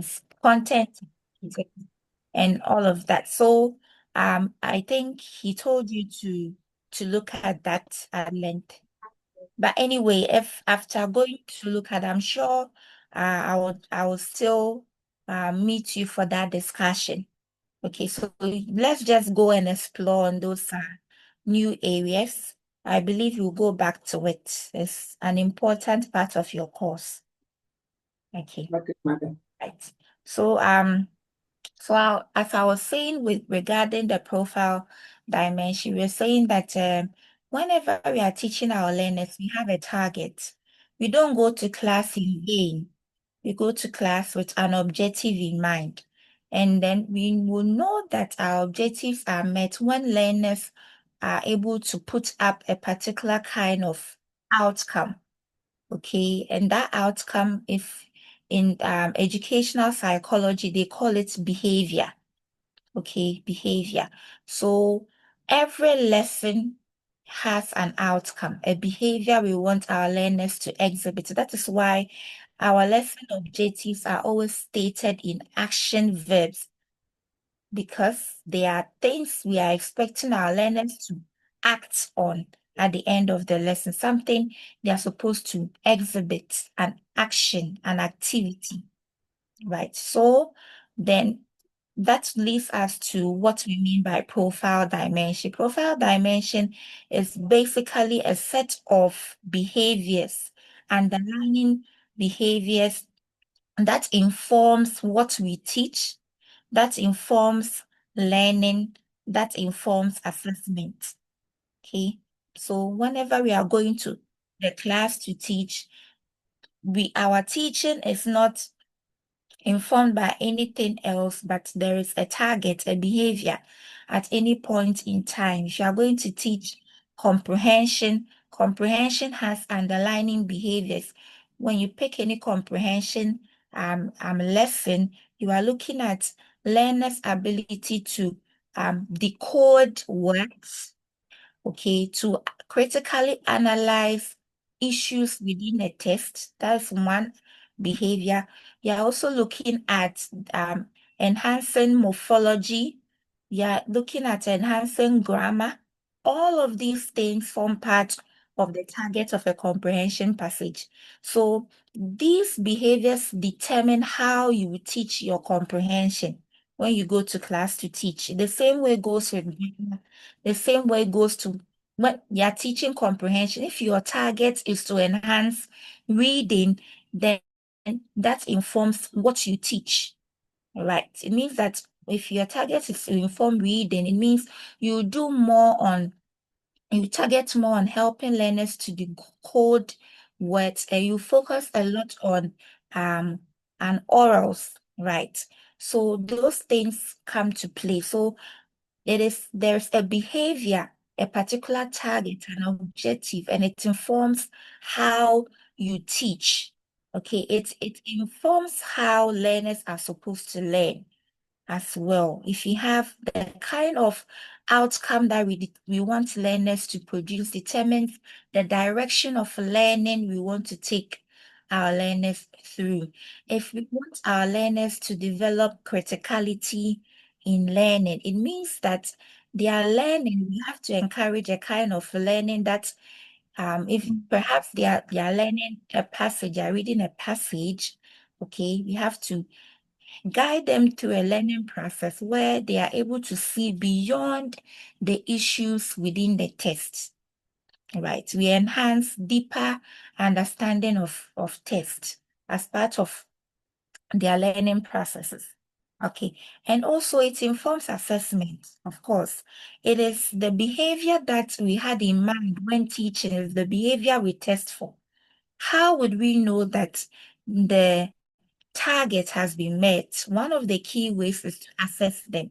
things, content, and all of that. So I think he told you to look at that at length. But anyway, if after going to look at, I'm sure I will still meet you for that discussion. Okay, so let's just go and explore on those new areas. I believe you'll go back to it. It's an important part of your course. Okay, Okay, madam. right. So as I was saying with regarding the profile dimension, we're saying that whenever we are teaching our learners, we have a target. We don't go to class in vain. We go to class with an objective in mind. And then we will know that our objectives are met when learners are able to put up a particular kind of outcome. Okay, and that outcome, if in educational psychology, they call it behavior. Okay, behavior. So every lesson has an outcome, a behavior we want our learners to exhibit. That is why our lesson objectives are always stated in action verbs, because they are things we are expecting our learners to act on at the end of the lesson, something they are supposed to exhibit, an action, an activity, right? So then that leads us to what we mean by profile dimension. Profile dimension is basically a set of behaviors, underlying behaviors that informs what we teach, that informs learning, that informs assessment. Okay. So whenever we are going to the class to teach, our teaching is not informed by anything else, but there is a target, a behavior at any point in time. If you are going to teach comprehension, comprehension has underlying behaviors. When you pick any comprehension lesson, you are looking at learners' ability to decode words, okay, to critically analyze issues within a text. That's one behavior. You're also looking at enhancing morphology. You're looking at enhancing grammar. All of these things form part of the target of a comprehension passage. So these behaviors determine how you teach your comprehension when you go to class to teach. The same way goes with grammar. The same way goes to when you're teaching comprehension. If your target is to enhance reading, then that informs what you teach, right? It means that if your target is to inform reading, it means you do more on, you target more on helping learners to decode words, and you focus a lot on and orals, right? So those things come to play. So there's a behavior, a particular target, an objective, and it informs how you teach. Okay, it informs how learners are supposed to learn as well. If you have the kind of outcome that we want learners to produce, determines the direction of learning we want to take our learners through. If we want our learners to develop criticality in learning, it means that they are learning. We have to encourage a kind of learning that if perhaps they are learning a passage, they are reading a passage, okay, we have to guide them through a learning process where they are able to see beyond the issues within the text, right? We enhance deeper understanding of text as part of their learning processes. Okay, and also it informs assessment, of course. It is the behavior that we had in mind when teaching, is the behavior we test for. How would we know that the target has been met? One of the key ways is to assess them,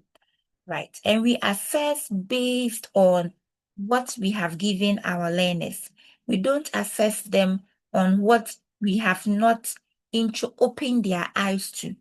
right? And we assess based on what we have given our learners. We don't assess them on what we have not opened their eyes to,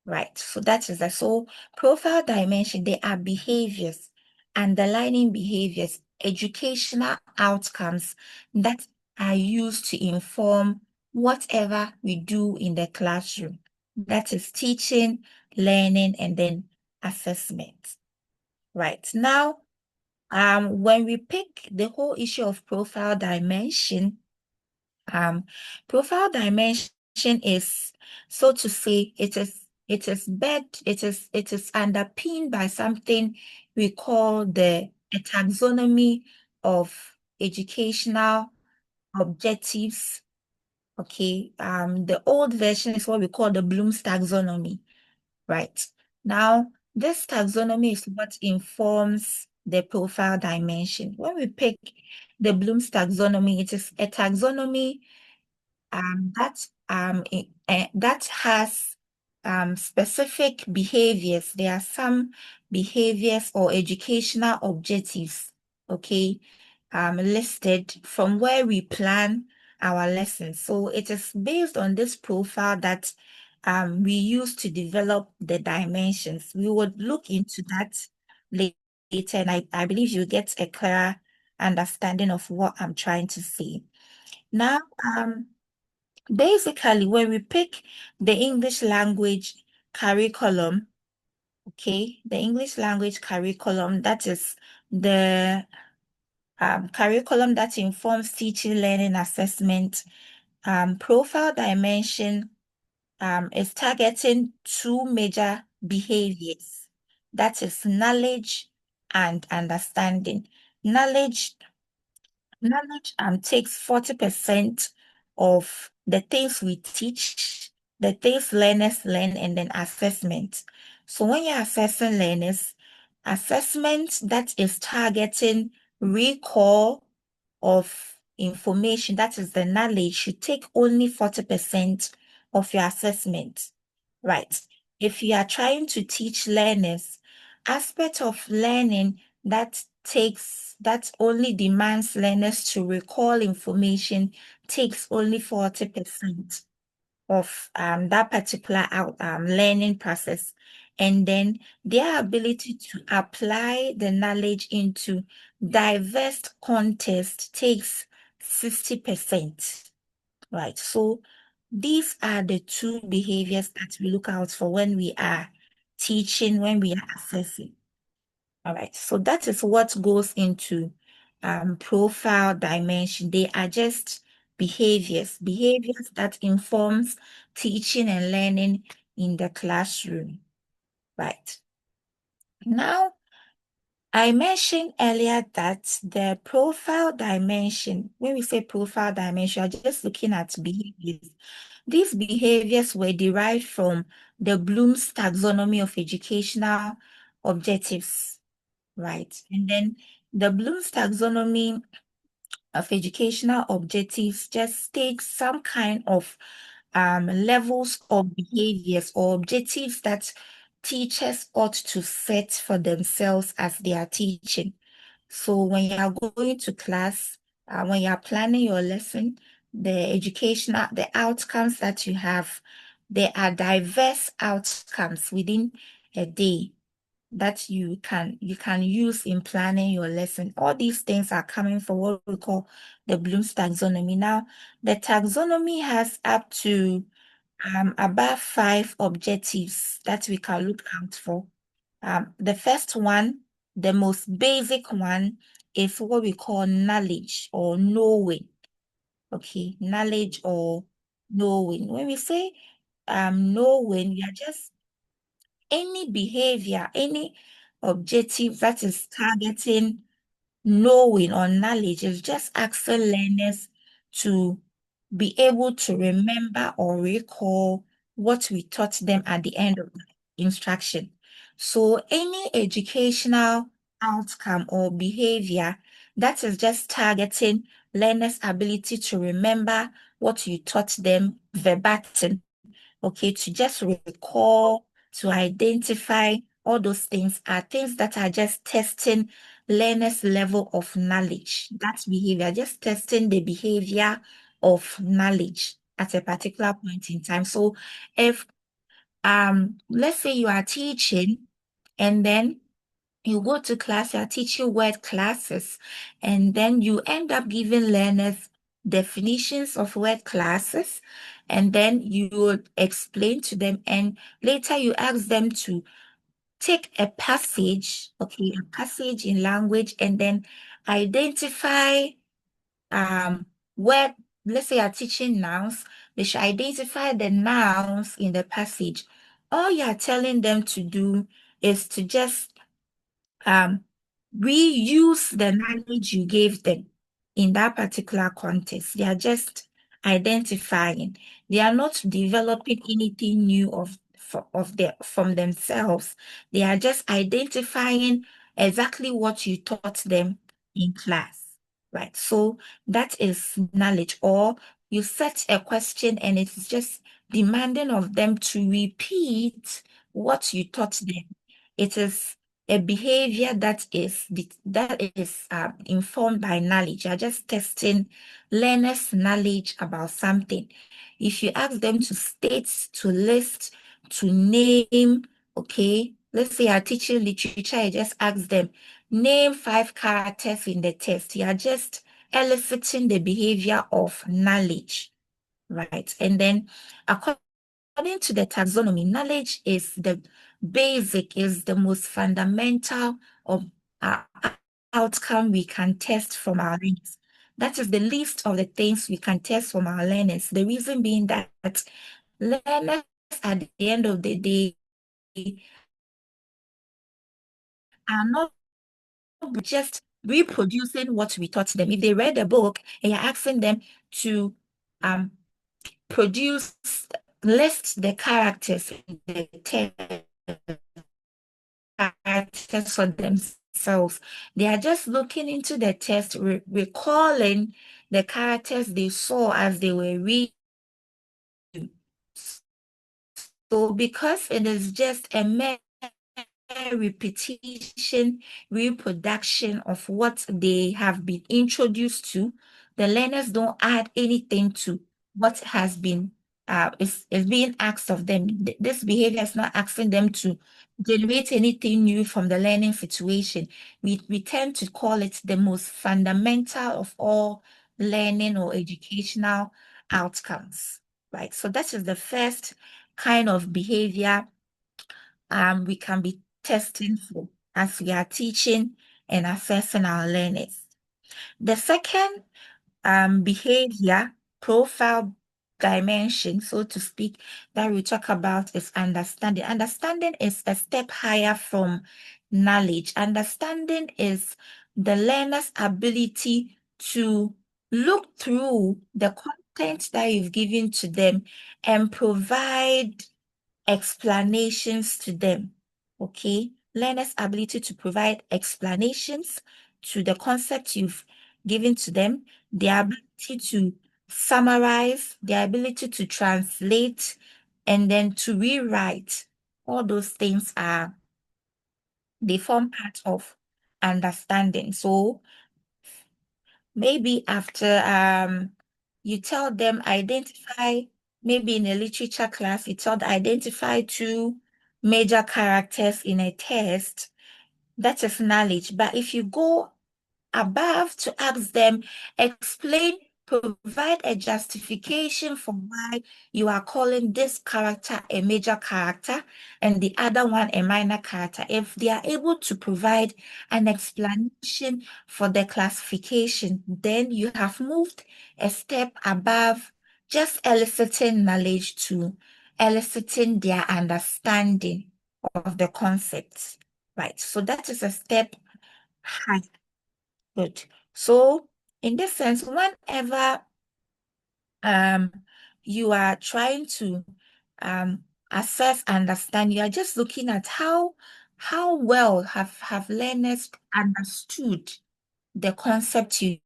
right? So that is that. So profile dimension, they are behaviors, underlying behaviors, educational outcomes that are used to inform whatever we do in the classroom. That is teaching, learning, and then assessment. Right. Now, when we pick the whole issue of um, profile dimension is, so to say, it is underpinned by something we call a taxonomy of educational objectives. Okay, the old version is what we call the Bloom's taxonomy, right? Now, this taxonomy is what informs the profile dimension. When we pick the Bloom's taxonomy, it is a taxonomy that has specific behaviors. There are some behaviors or educational objectives, okay, listed from where we plan our lessons. So it is based on this profile that we use to develop the dimensions. We would look into that later, and I believe you get a clearer understanding of what I'm trying to say. Now, basically, when we pick the English language curriculum, okay, the English language curriculum, that is the curriculum that informs teaching, learning, assessment, profile dimension is targeting two major behaviors. That is knowledge and understanding. Knowledge Knowledge takes 40% of the things we teach, the things learners learn, and then assessment. So when you're assessing learners, assessment that is targeting recall of information, that is the knowledge, should take only 40% of your assessment. Right. If you are trying to teach learners, aspect of learning that only demands learners to recall information takes only 40% of that particular learning process. And then their ability to apply the knowledge into diverse context takes 60%. Right. So these are the two behaviors that we look out for when we are teaching, when we are assessing. All right. So that is what goes into profile dimension. They are just behaviors that informs teaching and learning in the classroom. Right. Now, I mentioned earlier that the profile dimension, when we say profile dimension, you're just looking at behaviors. These behaviors were derived from the Bloom's taxonomy of educational objectives, right? And then the Bloom's taxonomy of educational objectives just takes some kind of levels of behaviors or objectives that teachers ought to set for themselves as they are teaching. So when you are going to class, when you are planning your lesson, the outcomes that you have, there are diverse outcomes within a day that you can use in planning your lesson. All these things are coming from what we call the Bloom's taxonomy. Now, the taxonomy has up to about 5 objectives that we can look out for. The first one, the most basic one, is what we call knowledge or knowing. Okay, knowledge or knowing. When we say knowing, we are just any behavior, any objective that is targeting knowing or knowledge is just asking learners to be able to remember or recall what we taught them at the end of the instruction. So any educational outcome or behavior that is just targeting learners' ability to remember what you taught them verbatim, okay, to just recall, to identify all those things are things that are just testing learners' level of knowledge. That behavior, just testing the behavior of knowledge at a particular point in time. So if let's say you are teaching and then you go to class, you're teaching word classes, and then you end up giving learners definitions of word classes, and then you would explain to them, and later you ask them to take a passage, okay, a passage in language, and then identify where, let's say you're teaching nouns, they should identify the nouns in the passage. All you're telling them to do is to just um, reuse the knowledge you gave them in that particular context. They are just identifying. They are not developing anything new from themselves. They are just identifying exactly what you taught them in class, right? So that is knowledge. Or you set a question and it's just demanding of them to repeat what you taught them. It is a behavior that is informed by knowledge. You're just testing learners' knowledge about something. If you ask them to state, to list, to name, okay, let's say you're teaching literature, you just ask them, name 5 characters in the text. You are just eliciting the behavior of knowledge, right? And then according to the taxonomy, knowledge is the basic, is the most fundamental of uh, outcome we can test from our learners. That is the least of the things we can test from our learners. The reason being that learners at the end of the day are not just reproducing what we taught them. If they read a book and you're asking them to um, produce, list the characters in the text, characters for themselves. They are just looking into the text, recalling the characters they saw as they were reading. So because it is just a mere repetition, reproduction of what they have been introduced to, the learners don't add anything to what has been is being asked of them. This behavior is not asking them to generate anything new from the learning situation. We tend to call it the most fundamental of all learning or educational outcomes, right? So that is the first kind of behavior we can be testing for as we are teaching and assessing our learners. The second behavior profile dimension, so to speak, that we talk about is understanding. Understanding is a step higher from knowledge. Understanding is the learner's ability to look through the content that you've given to them and provide explanations to them. Okay, learners' ability to provide explanations to the concept you've given to them, their ability to summarize, their ability to translate, and then to rewrite. All those things they form part of understanding. So maybe after you tell them identify, maybe in a literature class, you tell them identify 2 major characters in a text. That is knowledge. But if you go above to ask them, explain, provide a justification for why you are calling this character a major character and the other one a minor character. If they are able to provide an explanation for the classification, then you have moved a step above just eliciting knowledge to eliciting their understanding of the concepts, right? So that is a step high. Good. So in this sense, whenever um you are trying to assess, understand, you are just looking at how well have learners understood the concept you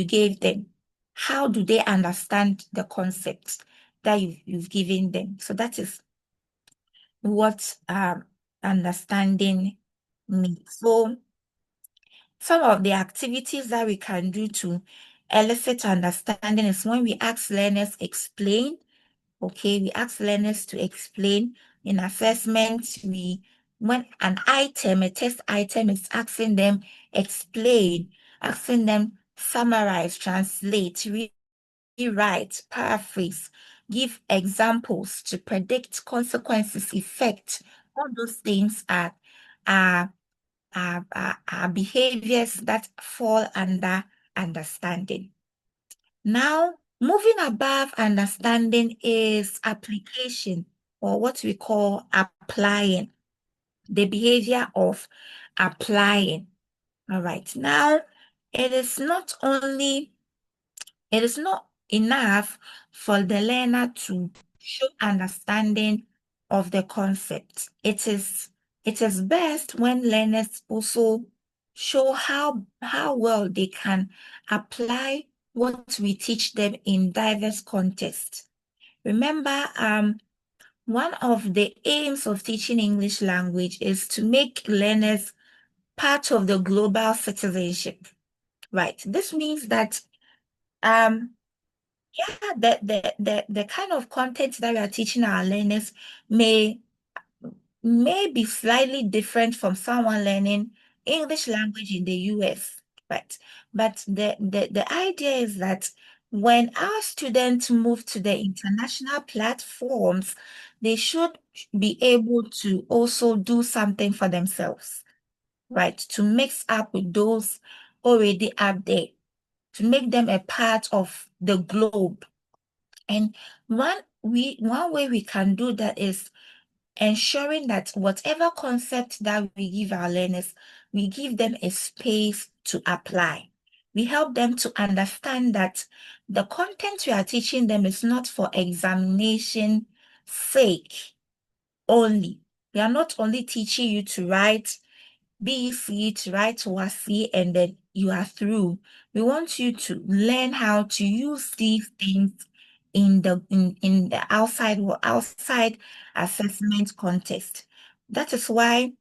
gave them. How do they understand the concepts that you've given them? So that is what understanding means. So some of the activities that we can do to elicit understanding is when we ask learners explain. Okay, we ask learners to explain. In assessment, when an item, a test item is asking them explain, asking them summarize, translate, rewrite, paraphrase, give examples to predict consequences, effect. All those things are, are behaviors that fall under understanding. Now, moving above understanding is application, or what we call applying, the behavior of applying. All right. Now, it is not only, it is not enough for the learner to show understanding of the concept. It is best when learners also show how well they can apply what we teach them in diverse contexts. Remember, one of the aims of teaching English language is to make learners part of the global citizenship, right? This means that um yeah, the kind of content that we are teaching our learners may be slightly different from someone learning English language in the US, right? But the idea is that when our students move to the international platforms, they should be able to also do something for themselves, right? To mix up with those already up there, to make them a part of the globe. And one way we can do that is ensuring that whatever concept that we give our learners, we give them a space to apply. We help them to understand that the content we are teaching them is not for examination sake only. We are not only teaching you to write BC, to write WASI, and then you are through. We want you to learn how to use these things in the outside assessment context. That is why,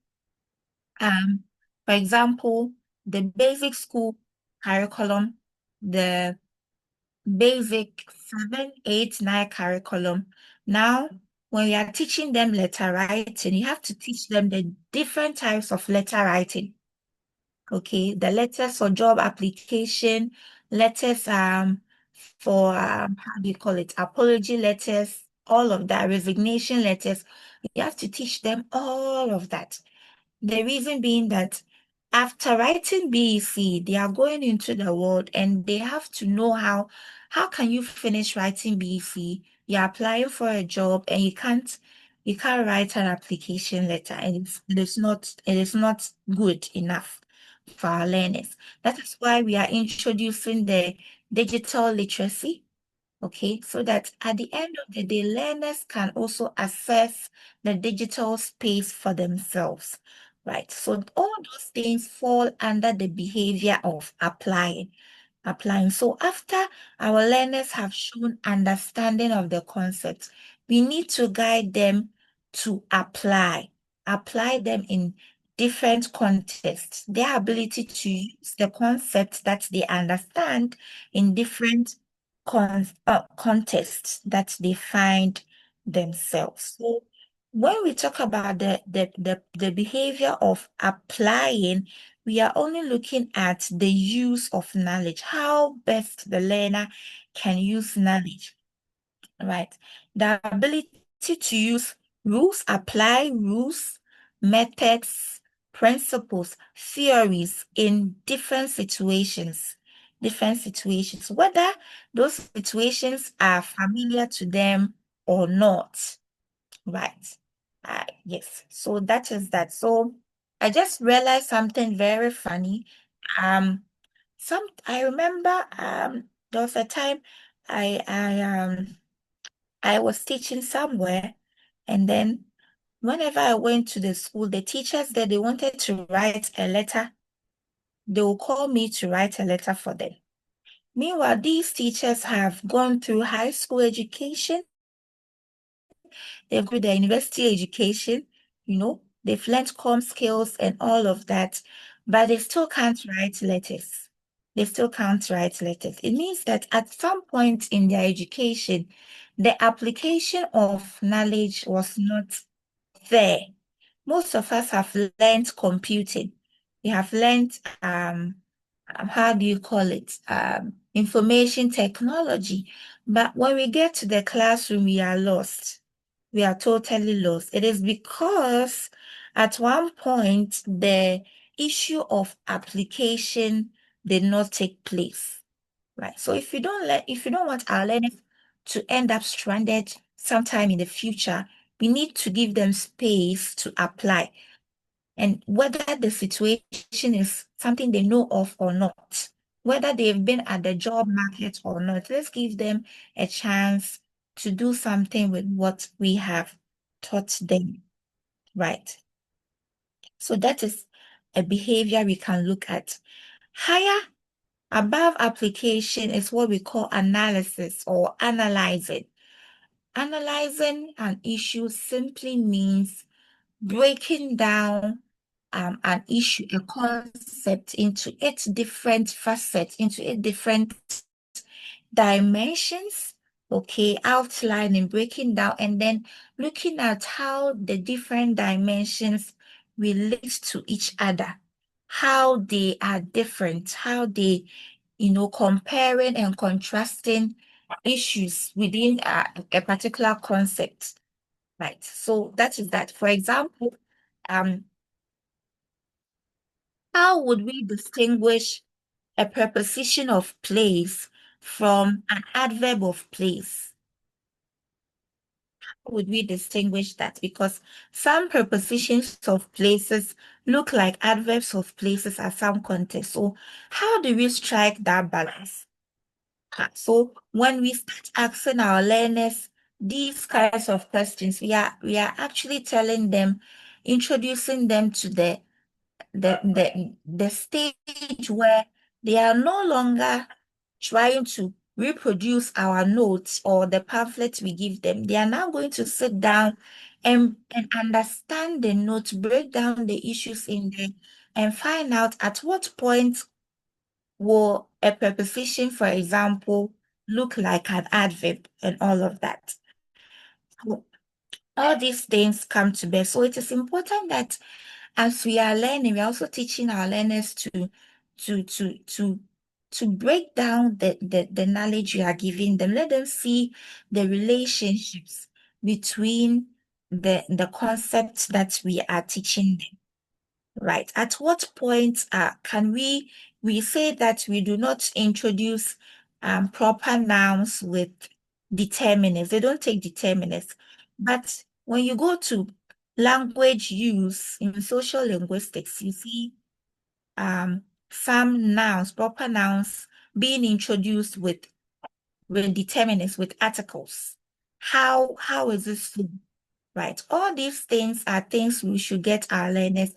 um, for example, the basic school curriculum, the basic 7, 8, 9 curriculum. Now, when we are teaching them letter writing, you have to teach them the different types of letter writing. Okay, the letters for job application, letters for how do you call it? Apology letters, all of that, resignation letters. You have to teach them all of that. The reason being that after writing BEC, they are going into the world and they have to know how can you finish writing BEC? You're applying for a job and you can't write an application letter, and it is not good enough for our learners. That is why we are introducing the digital literacy. Okay, so that at the end of the day, learners can also access the digital space for themselves, right? So all those things fall under the behavior of applying. So after our learners have shown understanding of the concepts, we need to guide them to apply them in different contexts, their ability to use the concepts that they understand in different contexts that they find themselves. So when we talk about the behavior of applying, we are only looking at the use of knowledge, how best the learner can use knowledge, right? The ability to use rules, apply rules, methods, principles, theories in different situations, whether those situations are familiar to them or not. Right. Yes. So that is that. So I just realized something very funny. Um, I remember there was a time I was teaching somewhere, and then whenever I went to the school, the teachers there, they wanted to write a letter. They will call me to write a letter for them. Meanwhile, these teachers have gone through high school education. They've got their university education, they've learned com skills and all of that, but they still can't write letters. They still can't write letters. It means that at some point in their education, the application of knowledge was not there. Most of us have learned computing. We have learned how do you call it? Information technology. But when we get to the classroom, we are lost. We are totally lost. It is because at one point, the issue of application did not take place. Right. So if you don't want our learners to end up stranded sometime in the future, we need to give them space to apply. And whether the situation is something they know of or not, whether they've been at the job market or not, let's give them a chance to do something with what we have taught them. Right. So that is a behavior we can look at. Higher above application is what we call analysis or analyzing. Analyzing an issue simply means breaking down an issue, a concept into its different facets, into its different dimensions, okay, outlining, breaking down, and then looking at how the different dimensions relate to each other, how they are different, how they, comparing and contrasting issues within a particular concept, right? So that is that. For example, um, how would we distinguish a preposition of place from an adverb of place? How would we distinguish that? Because some prepositions of places look like adverbs of places at some context. So how do we strike that balance? So when we start asking our learners these kinds of questions, we are actually telling them, introducing them to the stage where they are no longer trying to reproduce our notes or the pamphlets we give them. They are now going to sit down and understand the notes, break down the issues in there, and find out at what point will a preposition, for example, look like an adverb and all of that. So all these things come to bear. So it is important that as we are learning, we're also teaching our learners to to to to break down the knowledge you are giving them. Let them see the relationships between the concepts that we are teaching them. Right. At what point can we say that we do not introduce proper nouns with determinants? They don't take determinants. But when you go to language use in social linguistics, you see some nouns, proper nouns being introduced with determinants, with articles. How is this so? Right. All these things are things we should get our learners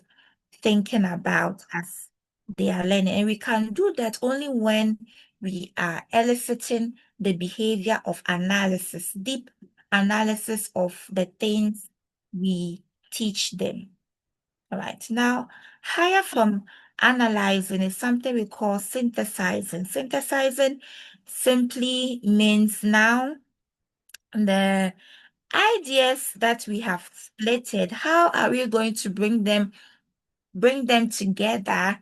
thinking about as they are learning. And we can do that only when we are eliciting the behavior of analysis, deep analysis of the things we teach them. All right. Now, higher from analyzing is something we call synthesizing. Synthesizing simply means now the ideas that we have splitted, how are we going to bring them together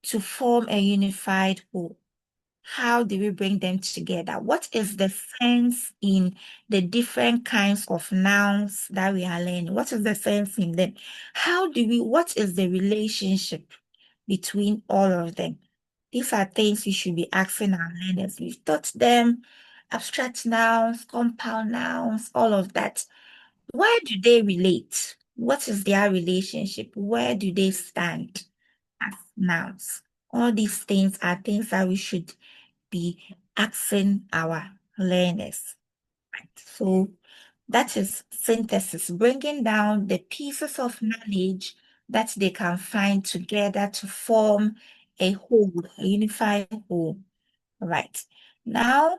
to form a unified whole? How do we bring them together? What is the sense in the different kinds of nouns that we are learning? What is the sense in them? What is the relationship between all of them? These are things we should be asking our learners. We've taught them abstract nouns, compound nouns, all of that. Why do they relate? What is their relationship? Where do they stand as nouns? All these things are things that we should be asking our learners. Right? So that is synthesis, bringing down the pieces of knowledge that they can find together to form a whole, a unified whole. Right. Now,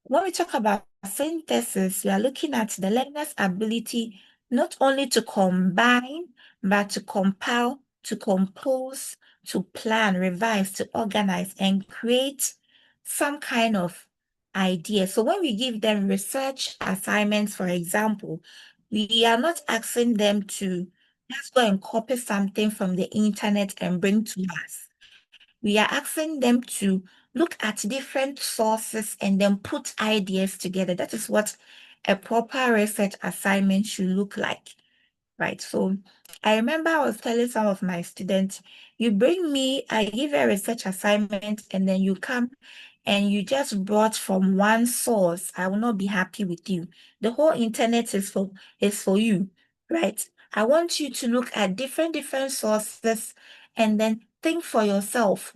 when we talk about synthesis, we are looking at the learner's ability not only to combine, but to compile, to compose, to plan, revise, to organize, and create some kind of idea. So when we give them research assignments, for example, we are not asking them to just go and copy something from the internet and bring to us. we are asking them to look at different sources and then put ideas together. That is what a proper research assignment should look like, right? So I remember I was telling some of my students, you bring me, I give a research assignment, and then you come and you just brought from one source, I will not be happy with you. The whole internet is for you, right? I want you to look at different sources and then think for yourself.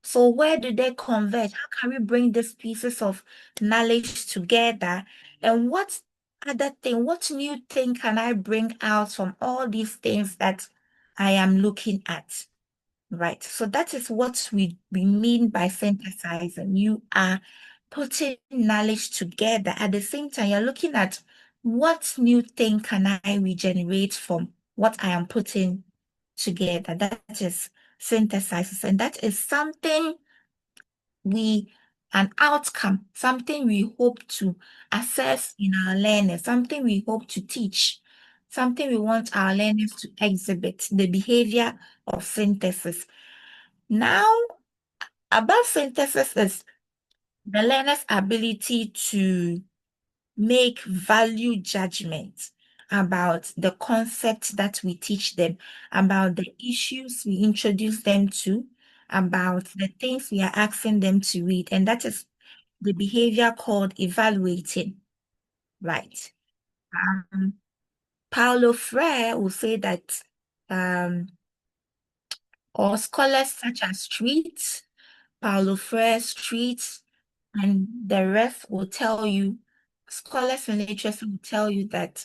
So where do they converge? How can we bring these pieces of knowledge together? And what other thing, what new thing can I bring out from all these things that I am looking at? Right. So that is what we mean by synthesizing. You are putting knowledge together. At the same time, you're looking at what new thing can I regenerate from what I am putting together. That is synthesizes. And that is something an outcome, something we hope to assess in our learners, something we hope to teach, something we want our learners to exhibit, the behavior of synthesis. Now, about synthesis is the learner's ability to make value judgments about the concepts that we teach them, about the issues we introduce them to, about the things we are asking them to read. And that is the behavior called evaluating, right? Um, Paulo Freire will say that, um, or scholars such as Street, Paulo Freire, Street, and the rest will tell you, scholars in literature will tell you that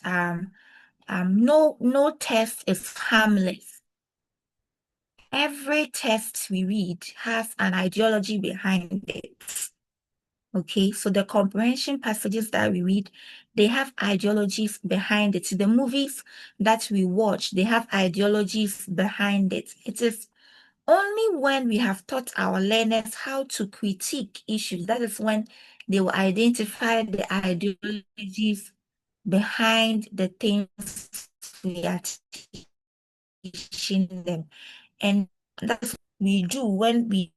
no test is harmless. Every text we read has an ideology behind it. Okay, so the comprehension passages that we read, they have ideologies behind it. The movies that we watch, they have ideologies behind it. It is only when we have taught our learners how to critique issues, that is when they will identify the ideologies behind the things we are teaching them. And that's what we do when we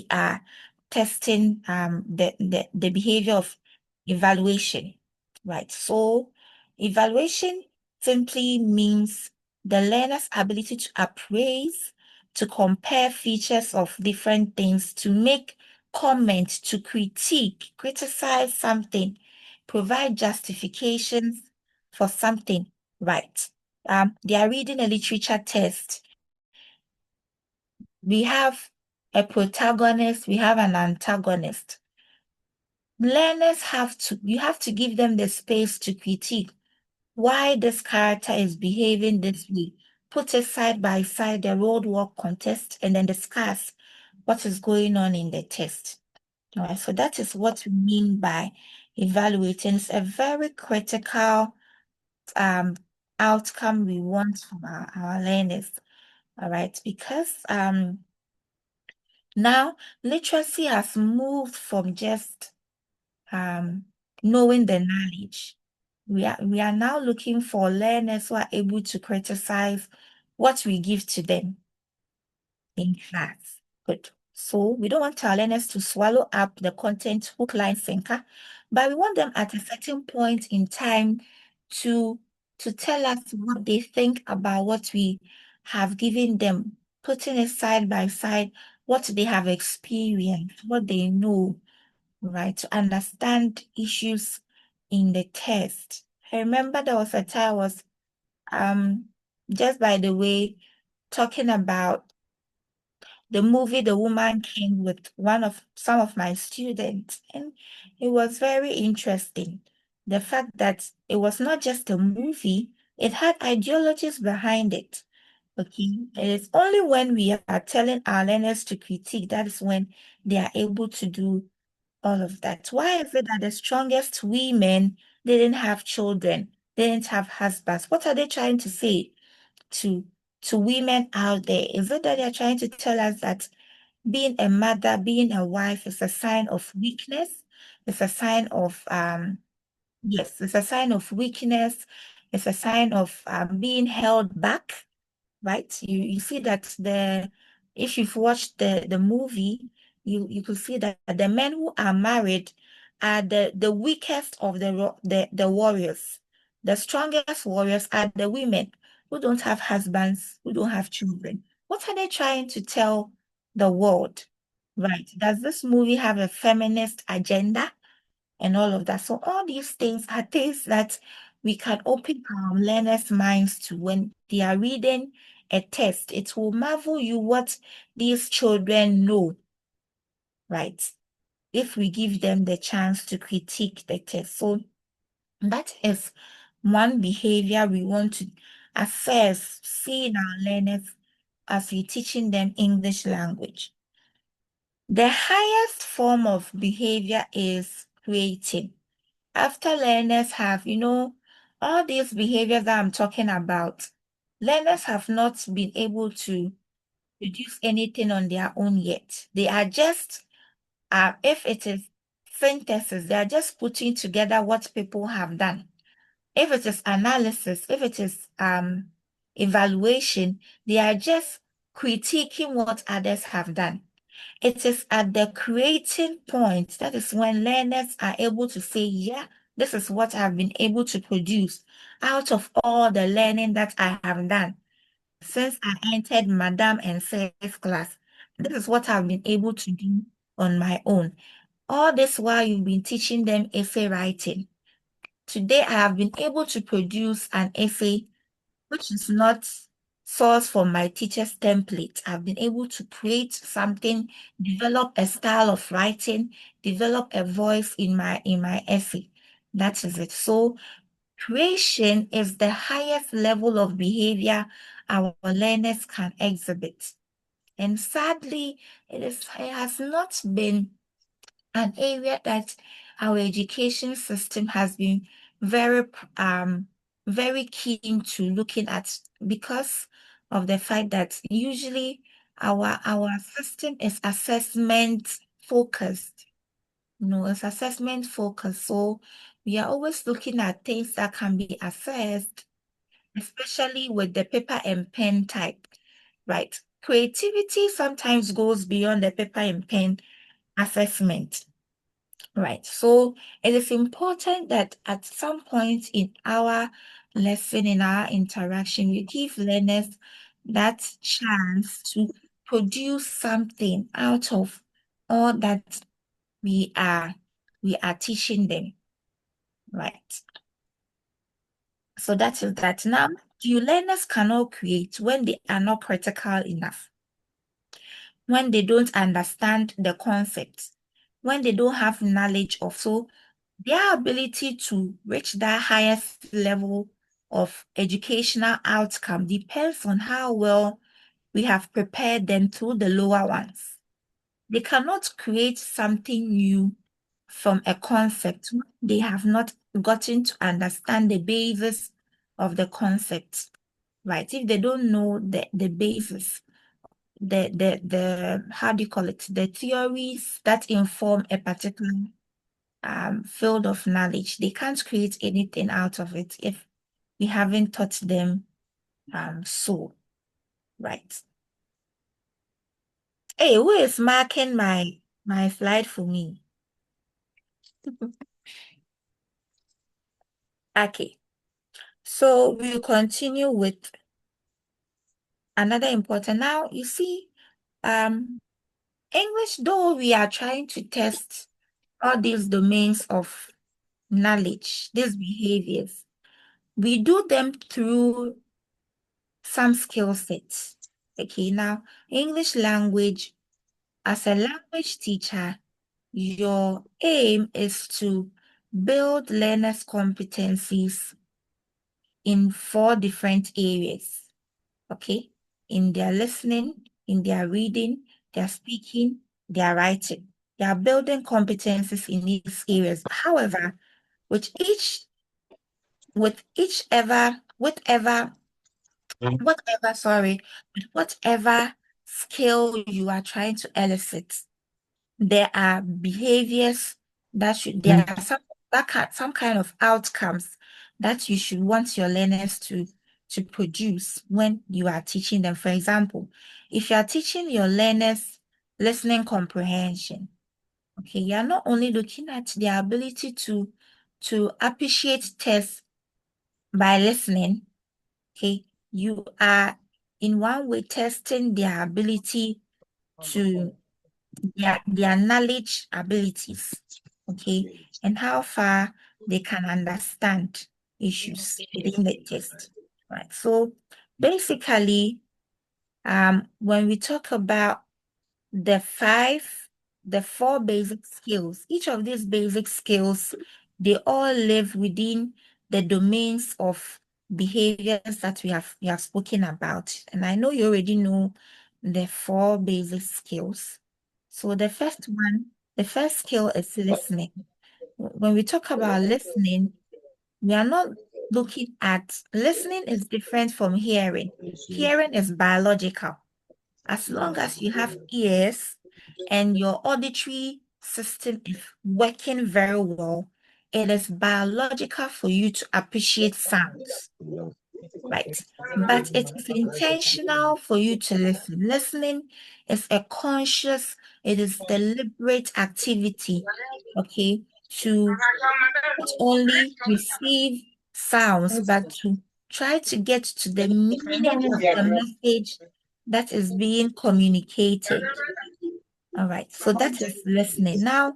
are testing the behavior of evaluation, right? So evaluation simply means the learner's ability to appraise, to compare features of different things, to make comments, to criticize something, provide justifications for something, right? They are reading a literature test. We have a protagonist, we have an antagonist. You have to give them the space to critique why this character is behaving this way. Put it side by side, the roadwork contest, and then discuss what is going on in the test. All right, so that is what we mean by evaluating. It's a very critical um, outcome we want from our learners. All right, because now literacy has moved from just um, knowing the knowledge. We are now looking for learners who are able to criticize what we give to them in class. Good. So we don't want our learners to swallow up the content hook, line, sinker, but we want them at a certain point in time to to tell us what they think about what we have given them, putting it side by side, what they have experienced, what they know, right? To understand issues in the test. I remember there was a time I was um just by the way talking about the movie The Woman King with one of some of my students, and it was very interesting. The fact that it was not just a movie, it had ideologies behind it. Okay, it is only when we are telling our learners to critique that is when they are able to do all of that. Why is it that the strongest women didn't have children, didn't have husbands? What are they trying to say to women out there? Is it that they're trying to tell us that being a mother, being a wife is a sign of weakness? It's a sign of yes, it's a sign of weakness. It's a sign of being held back, right? You see that If you've watched the movie, you could see that the men who are married are the weakest of the warriors. The strongest warriors are the women who don't have husbands, who don't have children. What are they trying to tell the world? Right. Does this movie have a feminist agenda and all of that? So all these things are things that we can open our learners' minds to when they are reading a text. It will marvel you what these children know, right? If we give them the chance to critique the text. So that is one behavior we want to assess, see in our learners as we're teaching them English language. The highest form of behavior is creating. After learners have, all these behaviors that I'm talking about, learners have not been able to produce anything on their own yet. They are just, if it is synthesis, they are just putting together what people have done. If it is analysis, if it is evaluation, they are just critiquing what others have done. It is at the creating point that is when learners are able to say, yeah, this is what I've been able to produce out of all the learning that I have done since I entered Madam and Sir's class. This is what I've been able to do on my own. All this while you've been teaching them essay writing. Today I have been able to produce an essay which is not sourced from my teacher's template. I've been able to create something, develop a style of writing, develop a voice in my essay. That is it. So creation is the highest level of behavior our learners can exhibit. And sadly, it has not been an area that our education system has been very very keen to looking at because of the fact that usually our system is assessment focused. It's assessment focused. So we are always looking at things that can be assessed, especially with the paper and pen type, right? Creativity sometimes goes beyond the paper and pen assessment. Right. So it is important that at some point in our lesson, in our interaction, we give learners that chance to produce something out of all that we are we are teaching them. Right. So that is that. Now, do learners cannot create when they are not critical enough, when they don't understand the concepts, when they don't have knowledge of so their ability to reach that highest level of educational outcome depends on how well we have prepared them through the lower ones. They cannot create something new from a concept when they have not gotten to understand the basis of the concept, right? If they don't know the basis, the how do you call it, the theories that inform a particular field of knowledge. They can't create anything out of it if we haven't taught them so, right? Hey, who is marking my slide for me? Okay, so we'll continue with another important. Now, you see, English, though we are trying to test all these domains of knowledge, these behaviors, we do them through some skill sets. Okay, now English language, as a language teacher, your aim is to build learners' competencies in 4 different areas. Okay, in their listening, in their reading, their speaking, their writing. They are building competencies in these areas. However, with each, with each ever, whatever skill you are trying to elicit, there are behaviors there are some kind of outcomes that you should want your learners to to produce when you are teaching them. For example, if you are teaching your learners listening comprehension, okay, you are not only looking at their ability to appreciate tests by listening, okay, you are in one way testing their ability to their knowledge abilities, okay, and how far they can understand issues within the test, right? So basically, when we talk about the four basic skills, each of these basic skills, they all live within the domains of behaviors that we have spoken about. And I know you already know the four basic skills. So the first skill is listening. When we talk about listening, we are not looking at listening is different from hearing. Hearing is biological. As long as you have ears and your auditory system is working very well, it is biological for you to appreciate sounds, right? But it is intentional for you to listen. Listening is a conscious, it is deliberate activity, okay, to not only receive sounds, but to try to get to the meaning of the message that is being communicated. All right, so that is listening. Now,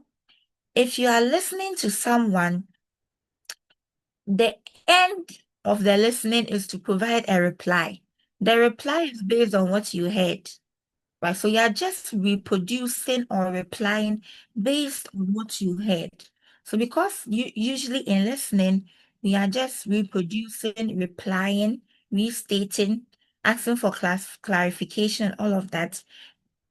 if you are listening to someone, the end of the listening is to provide a reply. The reply is based on what you heard, right? So you are just reproducing or replying based on what you heard. So because you usually in listening, we are just reproducing, replying, restating, asking for clarification, all of that.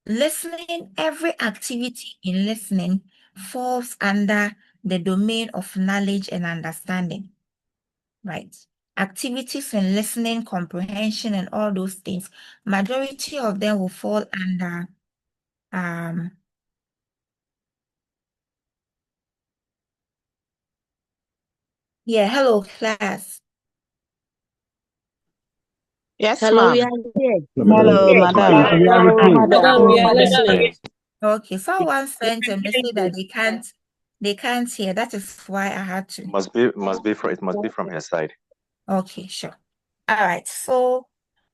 Listening, every activity in listening falls under the domain of knowledge and understanding, right? Activities in listening, comprehension, and all those things, majority of them will fall under yeah, hello class. Yes, Hello, we ma'am. are here. Hello, madam. We are with you. Madam, we are listening. Okay, someone sent a message that they can't hear. That is why I had to. It must be from his side. Okay, sure. All right, so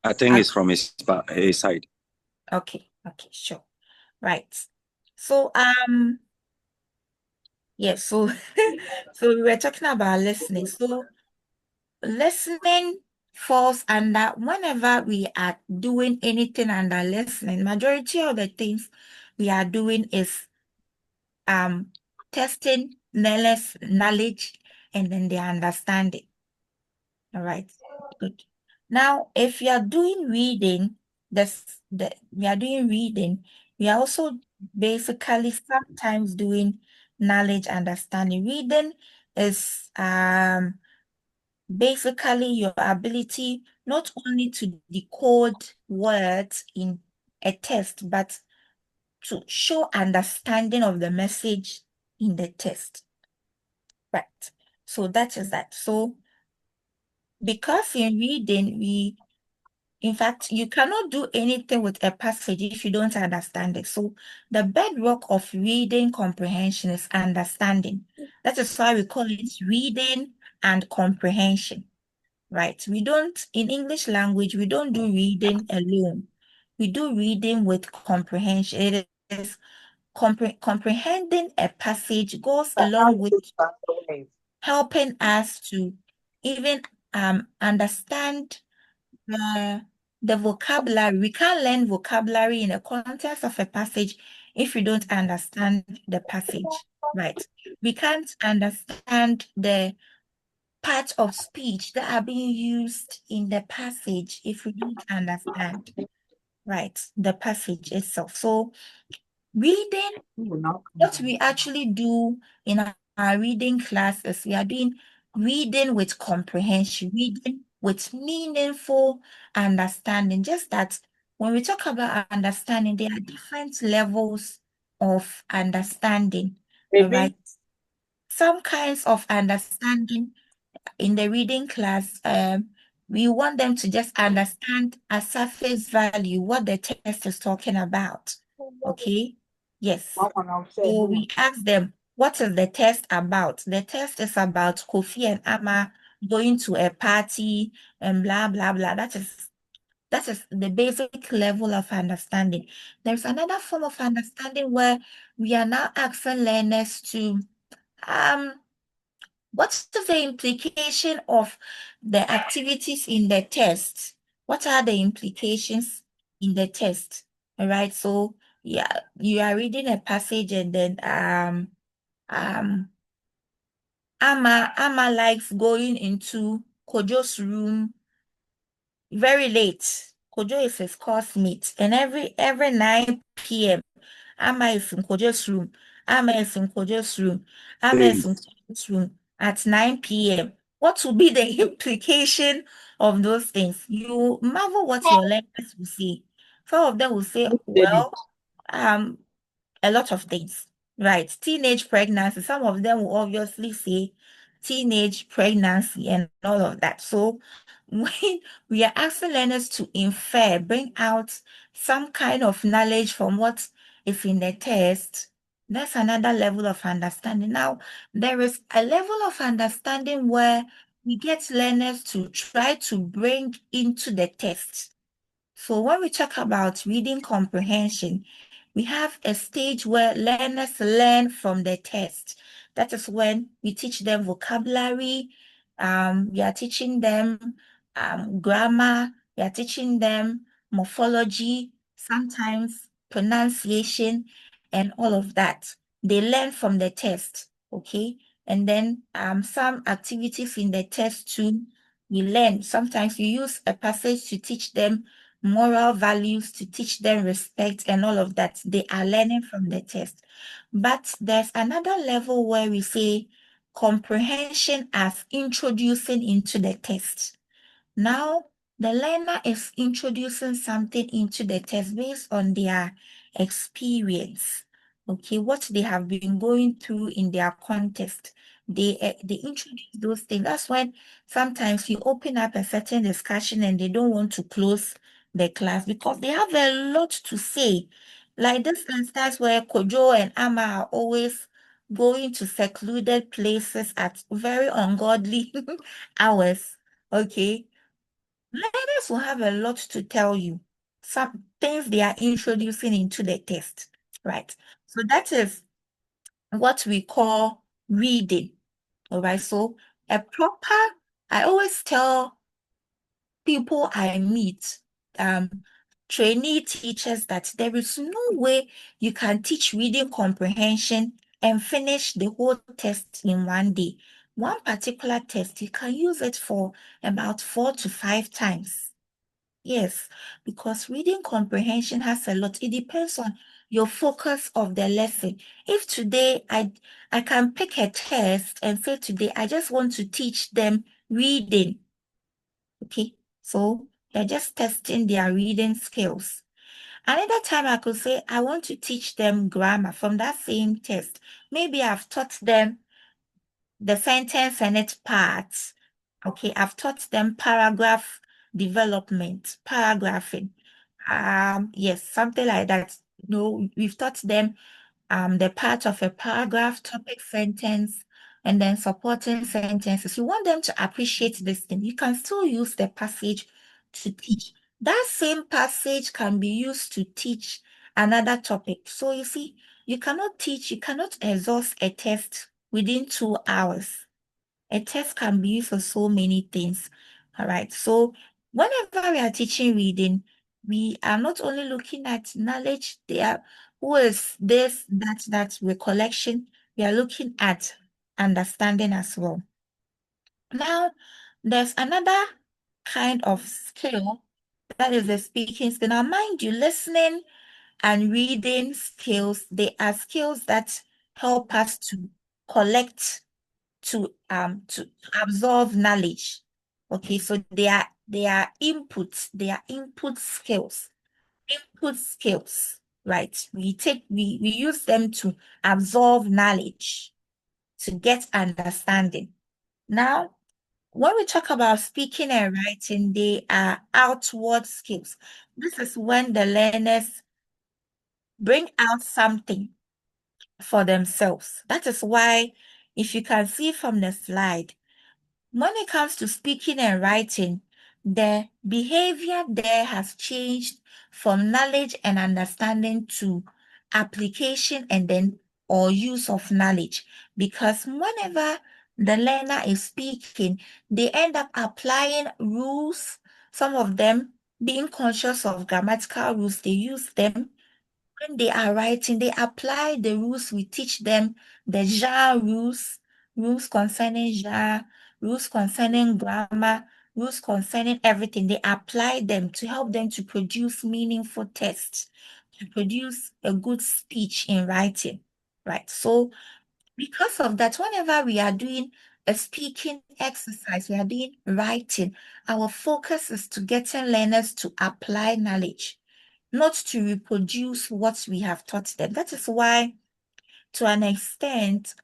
I think it's from his side. okay, sure. Right. So yeah, so so we were talking about listening. So listening falls under whenever we are doing anything under listening, majority of the things we are doing is testing knowledge and then their understanding. All right, good. Now, if you are doing reading, we are doing reading, we are also basically sometimes doing knowledge understanding. Reading is basically your ability not only to decode words in a text, but to show understanding of the message in the text. Right. So that is that. So because in reading, in fact, you cannot do anything with a passage if you don't understand it. So the bedrock of reading comprehension is understanding. That is why we call it reading and comprehension, right? We don't, in English language, we don't do reading alone. We do reading with comprehension. It is comprehending a passage goes along with helping us to even understand the vocabulary. We can't learn vocabulary in the context of a passage if we don't understand the passage, right? We can't understand the parts of speech that are being used in the passage if we don't understand, right, the passage itself. So reading, what we actually do in our reading class is we are doing reading with comprehension, reading with meaningful understanding. Just that when we talk about understanding, there are different levels of understanding, all right? Some kinds of understanding in the reading class, we want them to just understand at surface value what the test is talking about. Okay? Yes. So we ask them, what is the test about? The test is about Kofi and Amma going to a party and blah, blah, blah. That is the basic level of understanding. There's another form of understanding where we are now asking learners to what's the implication of the activities in the test? What are the implications in the test? All right, so yeah, you are reading a passage and then Amma likes going into Kojo's room very late. Kojo is his classmate, and every 9 p.m. Amma is in Kojo's room. Amma is in Kojo's room. Amma is in Kojo's room at 9 p.m. What will be the implication of those things? You marvel what your learners will say. Some of them will say, well, a lot of things, right? Teenage pregnancy. Some of them will obviously say teenage pregnancy and all of that. So when we are asking learners to infer, bring out some kind of knowledge from what is in the test, that's another level of understanding. Now, there is a level of understanding where we get learners to try to bring into the test. So when we talk about reading comprehension, we have a stage where learners learn from the test. That is when we teach them vocabulary, we are teaching them grammar, we are teaching them morphology, sometimes pronunciation, and all of that. They learn from the test, okay? And then some activities in the test too, we learn. Sometimes we use a passage to teach them moral values, to teach them respect and all of that. They are learning from the test. But there's another level where we say comprehension as introducing into the test. Now, the learner is introducing something into the test based on their experience, okay, what they have been going through in their context. They introduce those things. That's when sometimes you open up a certain discussion and they don't want to close the class because they have a lot to say. Like this instance where Kojo and Amma are always going to secluded places at very ungodly hours, okay? Learners will have a lot to tell you. Some things they are introducing into the test, right? So that is what we call reading, all right? So I always tell people I meet, trainee teachers, that there is no way you can teach reading comprehension and finish the whole test in one day. One particular test, you can use it for about 4 to 5 times. Yes, because reading comprehension has a lot. It depends on your focus of the lesson. If today I can pick a test and say today I just want to teach them reading. Okay, so they're just testing their reading skills. Another time I could say I want to teach them grammar from that same test. Maybe I've taught them the sentence and its parts. Okay, I've taught them paragraph development, paragraphing. Yes, something like that. No, we've taught them the part of a paragraph, topic, sentence, and then supporting sentences. You want them to appreciate this thing. You can still use the passage to teach. That same passage can be used to teach another topic. So you see, you cannot exhaust a test within 2 hours. A test can be used for so many things. All right. So whenever we are teaching reading, we are not only looking at knowledge, who is this, that recollection. We are looking at understanding as well. Now, there's another kind of skill that is the speaking skill. Now, mind you, listening and reading skills, they are skills that help us to collect to absorb knowledge. Okay, so they are input skills. Input skills, right? We use them to absorb knowledge, to get understanding. Now, when we talk about speaking and writing, they are outward skills. This is when the learners bring out something for themselves. That is why, if you can see from the slide, when it comes to speaking and writing, the behavior there has changed from knowledge and understanding to application and then or use of knowledge. Because whenever the learner is speaking, they end up applying rules, some of them being conscious of grammatical rules, they use them when they are writing, they apply the rules we teach them, the JAR rules, rules concerning JAR, rules concerning grammar, rules concerning everything. They apply them to help them to produce meaningful text, to produce a good speech in writing, right? So because of that, whenever we are doing a speaking exercise, we are doing writing, our focus is to getting learners to apply knowledge, not to reproduce what we have taught them. That is why, to an extent,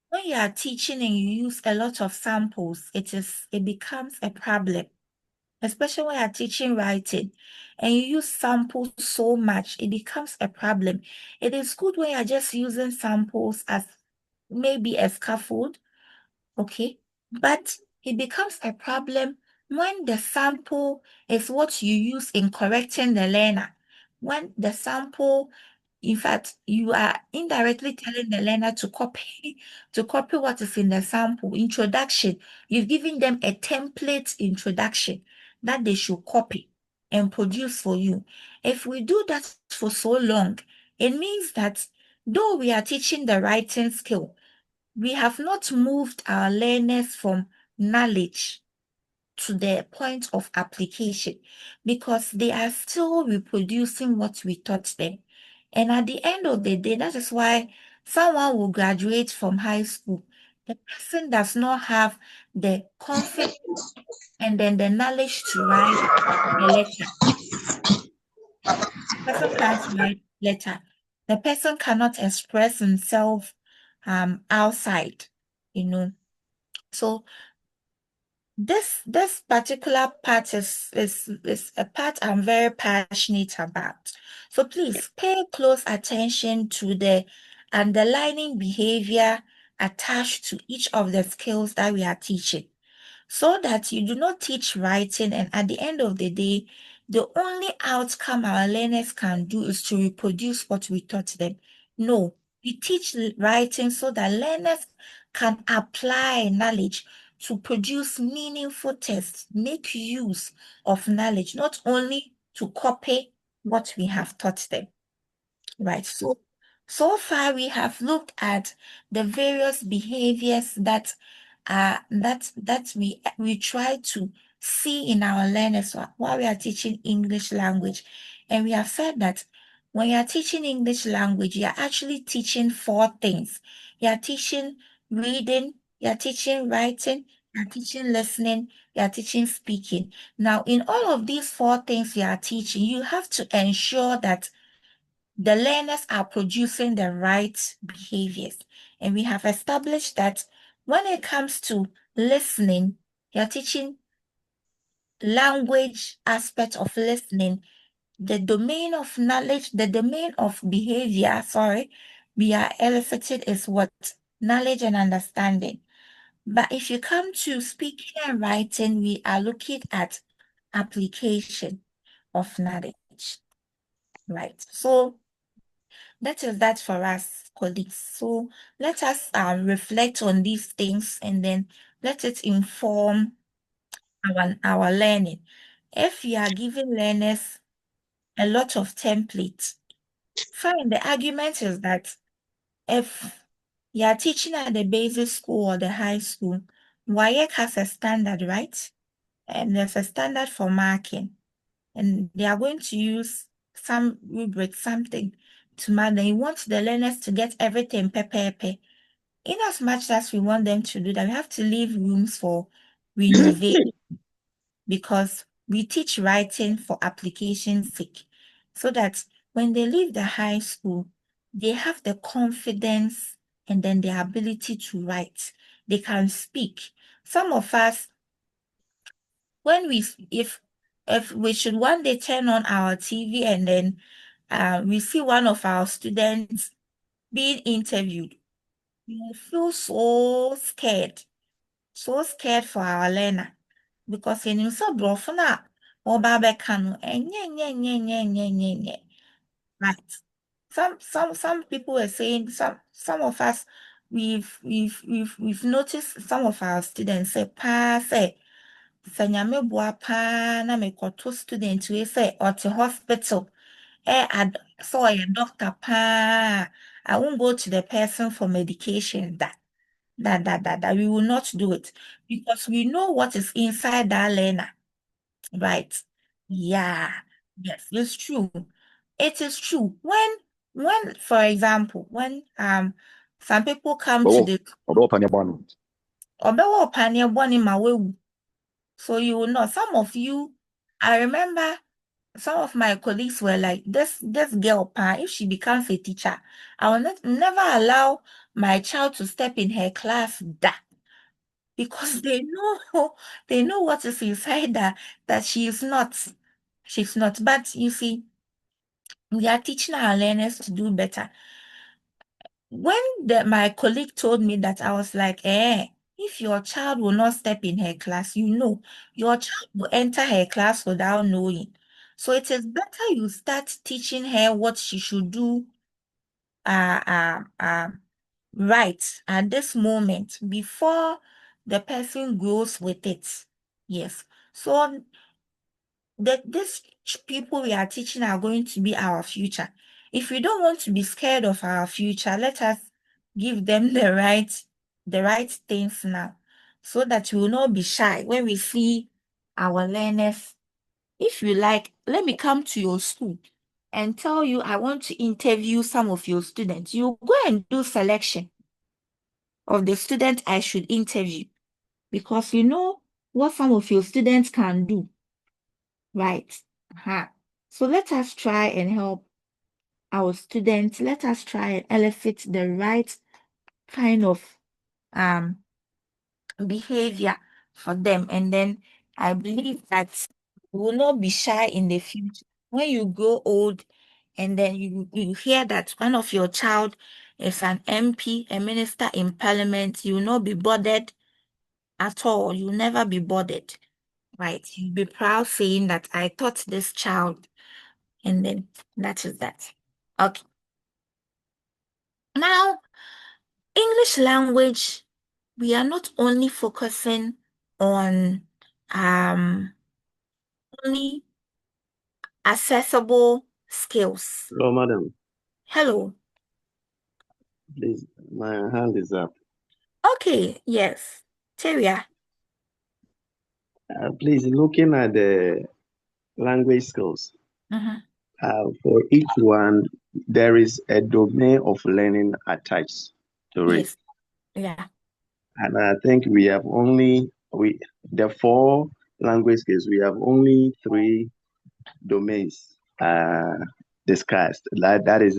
when you are teaching and you use a lot of samples, it becomes a problem, especially when you are teaching writing and you use samples so much, it becomes a problem. It is good when you are just using samples as maybe a scaffold, okay? But it becomes a problem when the sample is what you use in correcting the learner. When the sample, in fact, you are indirectly telling the learner to copy what is in the sample. Introduction, you've given them a template introduction that they should copy and produce for you. If we do that for so long, it means that though we are teaching the writing skill, we have not moved our learners from knowledge to the point of application because they are still reproducing what we taught them. And at the end of the day, that is why someone will graduate from high school. The person does not have the confidence and then the knowledge to write a letter. The person can't write letter. The person cannot express himself outside, you know. So this particular part is a part I'm very passionate about. So please pay close attention to the underlying behavior attached to each of the skills that we are teaching, so that you do not teach writing and at the end of the day, the only outcome our learners can do is to reproduce what we taught them. No, we teach writing so that learners can apply knowledge to produce meaningful tests, make use of knowledge, not only to copy what we have taught them. Right. So far we have looked at the various behaviors that we try to see in our learners while we are teaching English language. And we have said that when you are teaching English language, you are actually teaching four things. You are teaching reading, you are teaching writing, you are teaching listening, you are teaching speaking. Now, in all of these four things you are teaching, you have to ensure that the learners are producing the right behaviors. And we have established that when it comes to listening, you're teaching language aspect of listening, the domain of knowledge, the domain of behavior, we are elicited is what? Knowledge and understanding. But if you come to speaking and writing, we are looking at application of knowledge, right? So that is that for us, colleagues. So let us reflect on these things and then let it inform our learning. If you are giving learners a lot of templates, fine. The argument is that if you are teaching at the basic school or the high school, WAEC has a standard, right? And there's a standard for marking. And they are going to use some rubric, something to mark. Then you want the learners to get everything pepe. In as much as we want them to do that, we have to leave rooms for renovation because we teach writing for application's sake, so that when they leave the high school, they have the confidence and then the ability to write. They can speak. Some of us when if we should one day turn on our TV and then we see one of our students being interviewed, you feel so scared for our learner because in himself brofuna or babekano and right. Some people were saying some of us we've noticed some of our students say say sɛ nyame boa paa na mekɔto student wei sɛ ɔte hospital sɛ ɔyɛ doctor paa I won't go to the person for medication that we will not do it because we know what is inside that learner, right? Yeah, yes, it's true. It is true. When for example, when some people come to the ɔbɛwɔ ɔpaneɛ bɔne ma wawu. So you will know some of you, I remember some of my colleagues were like, this girl, if she becomes a teacher, I will never allow my child to step in her class because they know what is inside that she's not. But you see, we are teaching our learners to do better. When my colleague told me that, I was like, if your child will not step in her class, your child will enter her class without knowing. So it is better you start teaching her what she should do right at this moment before the person grows with it. Yes. So these people we are teaching are going to be our future. If we don't want to be scared of our future, let us give them the right things now so that we will not be shy when we see our learners. If you like, let me come to your school and tell you I want to interview some of your students. You go and do selection of the student I should interview because you know what some of your students can do. Right. So let us try and help our students. Let us try and elicit the right kind of behavior for them. And then I believe that we will not be shy in the future. When you grow old and then you hear that one of your child is an MP, a minister in parliament, you will not be bothered at all. You'll never be bothered. Right. You'll be proud saying that I taught this child. And then that is that. Okay. Now, English language, we are not only focusing on only accessible skills. Hello, madam. Hello. Please, my hand is up. Okay, yes. Teria. Please, looking at the language skills, Mhm. for each one, there is a domain of learning attached to it. Yes. Yeah. And I think we have the 4 language skills, we have only 3 domains discussed. That is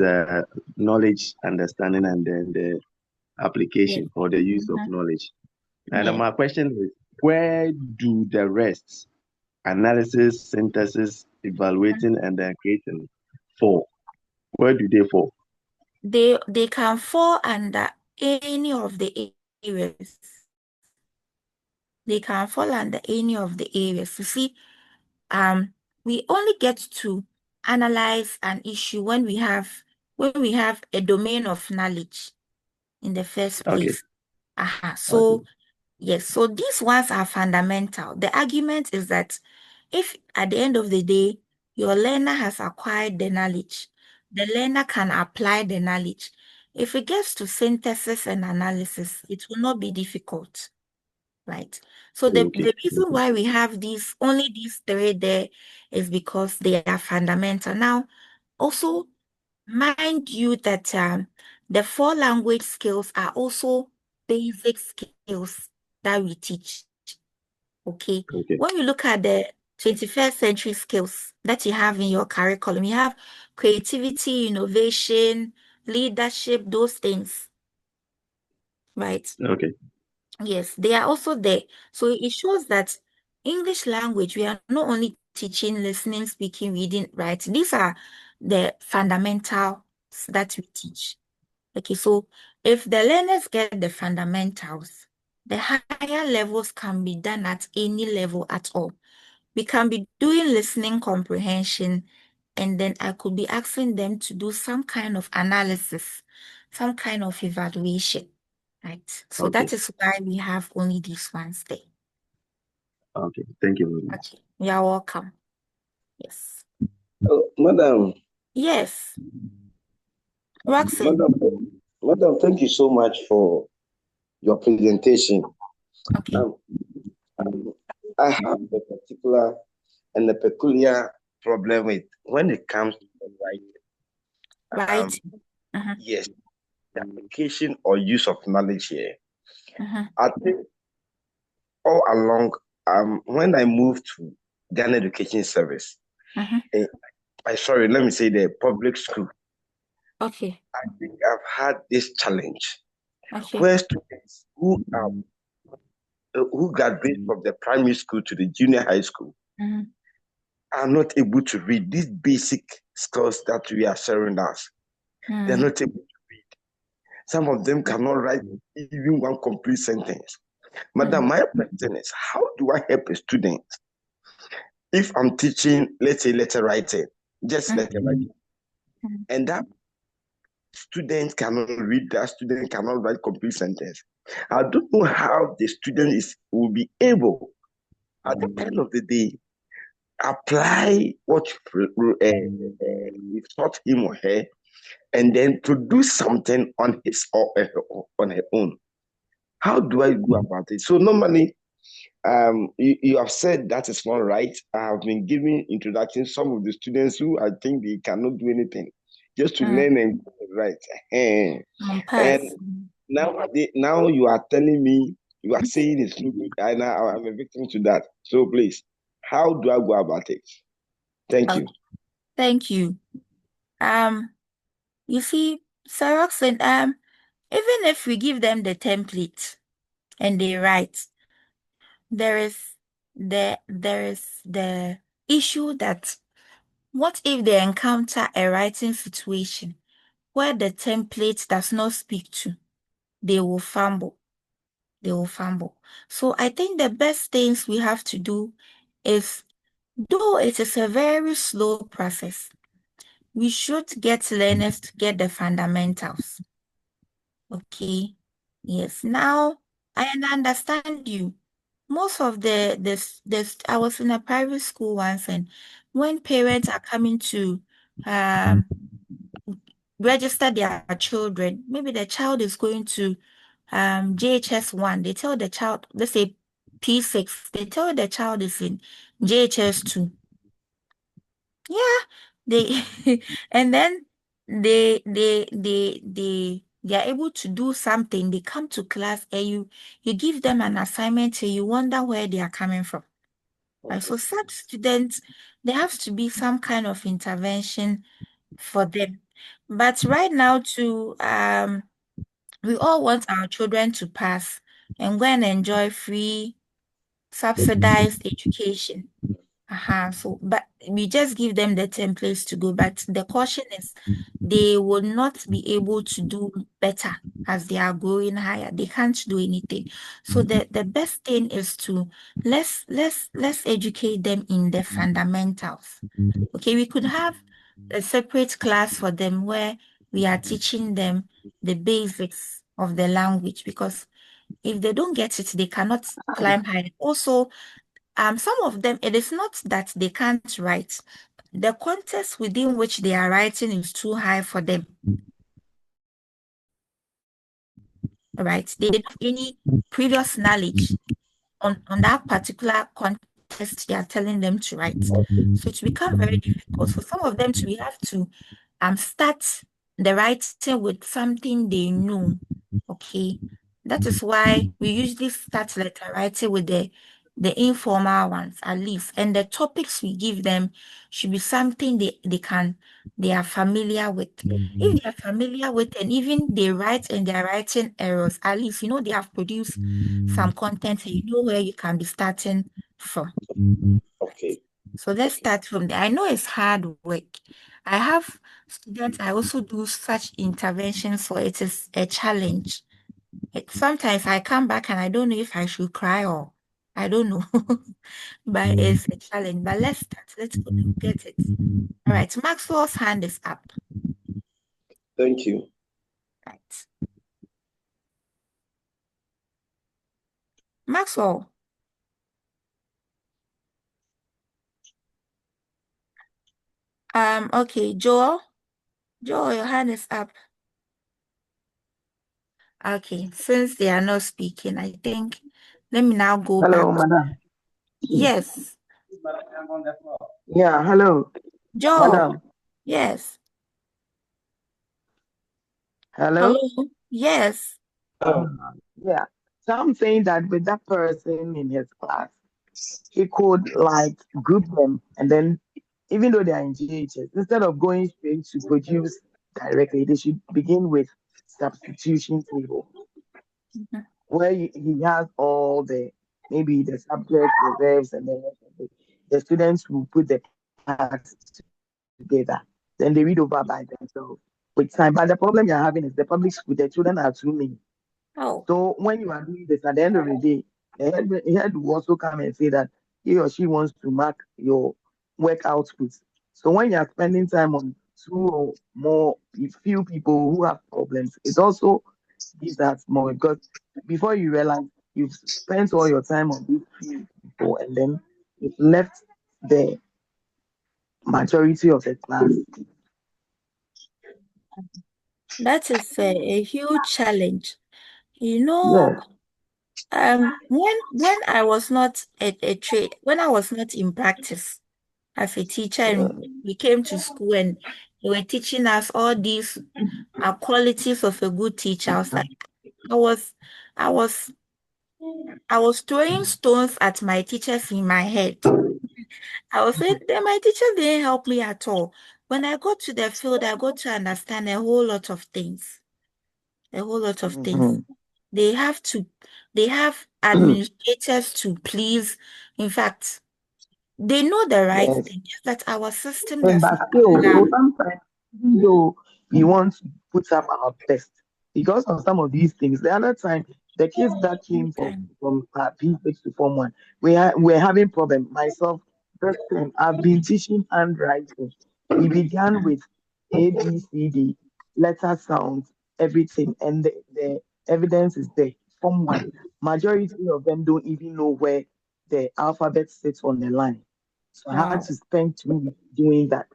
knowledge, understanding, and then the application Yes. or the use of Mhm. knowledge. And Yes. my question is, where do the rest, analysis, synthesis, evaluating, and then creating, fall? Where do they fall? They can fall under any of the areas. They can fall under any of the areas. You see, we only get to analyze an issue when we have a domain of knowledge in the first Okay, place. So okay, yes, so these ones are fundamental. The argument is that if at the end of the day your learner has acquired the knowledge, the learner can apply the knowledge. If it gets to synthesis and analysis, it will not be difficult. Right. So the okay, reason why we have only these 3 there is because they are fundamental. Now, also mind you that the 4 language skills are also basic skills that we teach. Okay. okay, When we look at the 21st century skills that you have in your curriculum, you have creativity, innovation, leadership, those things. Right. okay, Yes, they are also there. So it shows that English language, we are not only teaching listening, speaking, reading, writing. These are the fundamentals that we teach. Okay, so if the learners get the fundamentals, the higher levels can be done at any level at all. We can be doing listening comprehension, and then I could be asking them to do some kind of analysis, some kind of evaluation, right? So Okay. that is why we have only these ones there. Okay. Thank you very much. Okay, you are welcome. Yes. Madam, Yes. Roxanne. Madam, thank you so much for your presentation. Okay. I have a particular and a peculiar problem with when it comes to writing. Right. Yes, the application or use of knowledge here. I think all along, when I moved to Ghana Education Service, sorry, let me say the public school. Okay. I think I've had this challenge Okay. where students who graduate from the primary school to the junior high school are not able to read these basic skills that we are sharing us. They're not able to read. Some of them cannot write even one complete sentence. Madam, my question is, how do I help a student if I'm teaching, let's say, letter writing, just letter writing, and that student cannot read, that student cannot write complete sentence? I don't know how the student will be able, at the end of the day, apply what we've taught him or her, and then produce something on his or on her own. How do I go about it? So normally, you have said that is not right. I have been giving introduction some of the students who I think they cannot do anything, just to learn and write. And now you are telling me, you are saying it's true, and I'm a victim to that. So please, how do I go about it? Thank you. Thank you. You see, Sir Roxanne, even if we give them the template and they write, there is the issue that what if they encounter a writing situation where the template does not speak to, they will fumble. They will fumble. So I think the best things we have to do is, though it is a very slow process, we should get learners to get the fundamentals. Okay. Yes. Now I understand you. Most of I was in a private school once, and when parents are coming to register their children, maybe the child is going to JHS 1, they tell the child, let's say P6, they tell the child is in JHS 2. Yeah, they and then they are able to do something. They come to class and you give them an assignment and you wonder where they are coming from. Right? So such students, there has to be some kind of intervention for them. But right now we all want our children to pass and go and enjoy free subsidized education. So, but we just give them the templates to go. But the caution is they will not be able to do better as they are growing higher. They can't do anything. So the best thing is to let's educate them in the fundamentals. Okay, we could have a separate class for them where we are teaching them the basics of the language, because if they don't get it, they cannot climb high. Also, some of them, it is not that they can't write. The context within which they are writing is too high for them. Right? They don't have any previous knowledge on that particular context they are telling them to write. So it's become very difficult. For some of them we have to start the writing with something they know. Okay. That is why we usually start letter writing with the informal ones at least. And the topics we give them should be something they are familiar with. If they are familiar with and even they write and they are writing errors, at least they have produced some content and you know where you can be starting from. Okay. So let's start from there. I know it's hard work. I have students I also do such interventions for. It is a challenge. Sometimes I come back and I don't know if I should cry or I don't know. But it's a challenge. But let's start. Let's get it. All right. Maxwell's hand is up. Thank you. Right. Maxwell. Okay, Joel. Joel, your hand is up. Okay, since they are not speaking, I think let me now go back. Hello, madam. Yes. Yeah, hello, Joel. madam. Yes. Hello. Hello. Yes. Uh, yeah. So I'm saying that with that person in his class, he could like group them, and then even though they are in GHS, instead of going straight to produce directly, they should begin with substitution table, Mhm. where he has all the maybe the subject, the verbs, and the rest of it. The students will put the parts together. Then they read over by themselves with time. But the problem you're having is the public school, the children are too many. Oh. So when you are doing this, at the end of the day, the head will also come and say that he or she wants to mark your work output. So when you are spending time on two or more few people who have problems, it also gives that more because before you realize you've spent all your time on these few people and then you've left the majority of the class. That is a huge challenge. You Yes, know, when I was not a trade, when I was not in practice as a teacher yes. and we came to school and they were teaching us all these qualities of a good teacher, I was like, I was, I was, I was throwing stones at my teachers in my head. I was saying that my teachers didn't help me at all. When I got to the field, I got to understand a whole lot of things. A whole lot of things. Mhm. They have to, they have administrators to please. In fact, they know the right Yes. thing, just that our system And does but not still, allow. so sometimes, even though we want to put up our best, because of some of these things, the other time, the kids that came from P6 to Form 1, we're having problem. Myself, first time, I've been teaching handwriting. We began with A, B, C, D, letter sounds, everything, and the evidence is there. Form 1, majority of them don't even know where the alphabet sits on the line. So I had Wow. to spend 2 weeks doing that.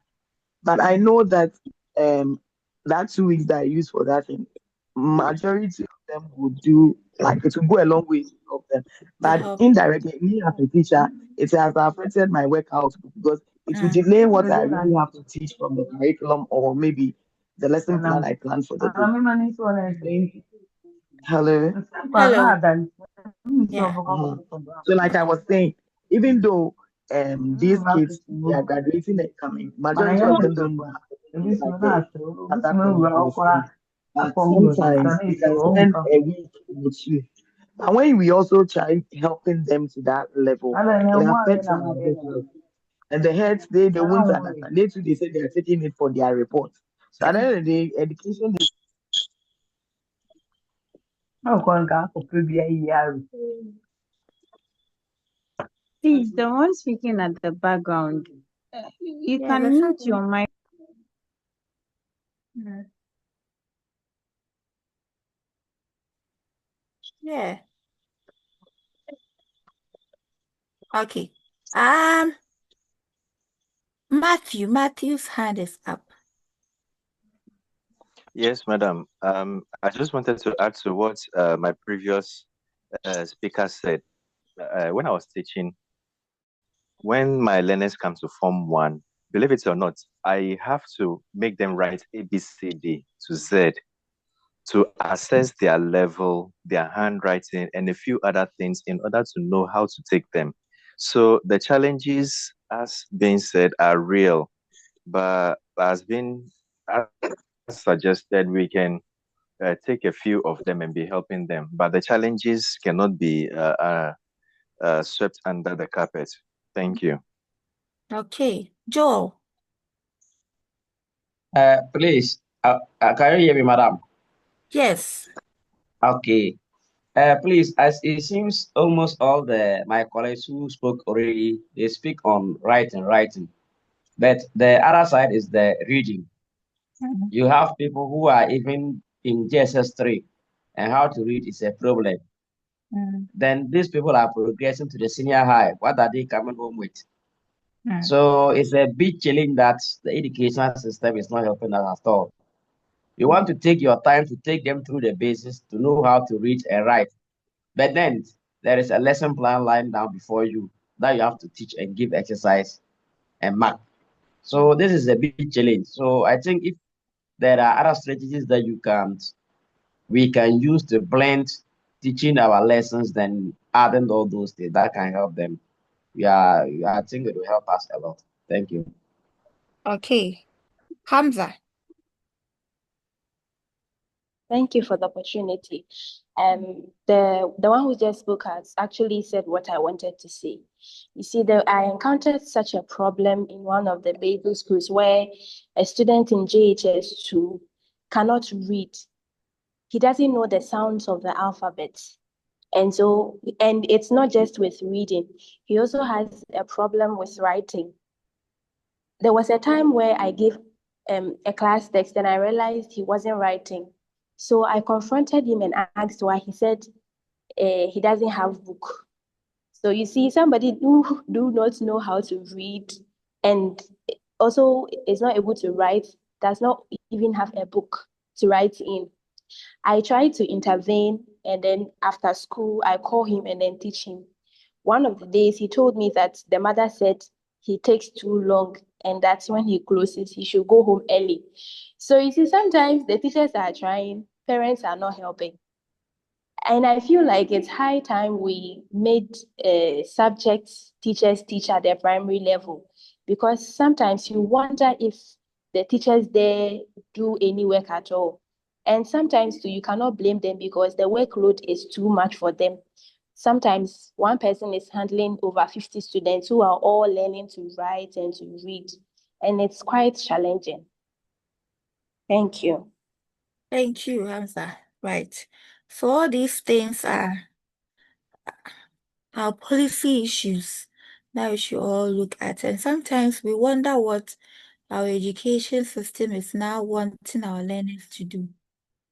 But I know that um that 2 weeks that I use for that thing, majority of them would do like it will go a long way to help them. To But help. indirectly, me as a teacher, it has affected my work output because it will Mm. delay what I really have to teach from the curriculum or maybe the lesson plan I planned for the day. Hello. Hello. Yeah. So, like I was saying, even though these kids they are graduating and coming, majority of them don't know how to do like the other communication. But sometimes you can spend a week or two. But when we also try helping them to that level, it affects our business. And the heads, they won't understand. They too, they say they are taking it for their report. So at the end of the day, education is Please, the one speaking at the background, you Yeah, can there's mute something. your mic. Mm. Yeah. Okay. Um, Matthew's hand is up. Yes, madam. I just wanted to add to what my previous speaker said. When I was teaching, when my learners come to Form 1, believe it or not, I have to make them write A, B, C, D to Z to assess their level, their handwriting, and a few other things in order to know how to take them. So the challenges, as being said, are real, but as suggested, we can take a few of them and be helping them. But the challenges cannot be swept under the carpet. Thank you. Okay, Joel. Please, can you hear me, madam? Yes. Okay. Please, as it seems almost all my colleagues who spoke already, they speak on writing. But the other side is the reading. Mm, You have people who are even in JSS3, and how to read is a problem. mm, Then these people are progressing to the senior high. What are they coming home with? mm. So it's a big challenge that the educational system is not helping us at all. You want to take your time to take them through the basics to know how to read and write. But then there is a lesson plan lying down before you that you have to teach and give exercise and mark. So this is a big challenge. So I think if there are other strategies that we can use to blend teaching our lessons, then adding all those things that can help them. Yeah, I think it will help us a lot. Thank you. Okay, Hamza. Thank you for the opportunity. The one who just spoke has actually said what I wanted to say. You see, I encountered such a problem in one of the basic schools where a student in JHS2 cannot read. He doesn't know the sounds of the alphabet. And it's not just with reading. He also has a problem with writing. There was a time where I gave a class text and I realized he wasn't writing. So I confronted him and asked why. He said he doesn't have book. So you see, somebody who do not know how to read and also is not able to write, does not even have a book to write in. I tried to intervene, and then after school, I call him and then teach him. One of the days, he told me that the mother said he takes too long, and that's when he closes, he should go home early. So you see, sometimes the teachers are trying, parents are not helping. And I feel like it's high time we made subjects teachers teach at their primary level, because sometimes you wonder if the teachers there do any work at all. And sometimes too, you cannot blame them because the workload is too much for them. Sometimes one person is handling over 50 students who are all learning to write and to read, and it's quite challenging. Thank you. Thank you, Hamza. Right. So all these things are policy issues that we should all look at. And sometimes we wonder what our education system is now wanting our learners to do.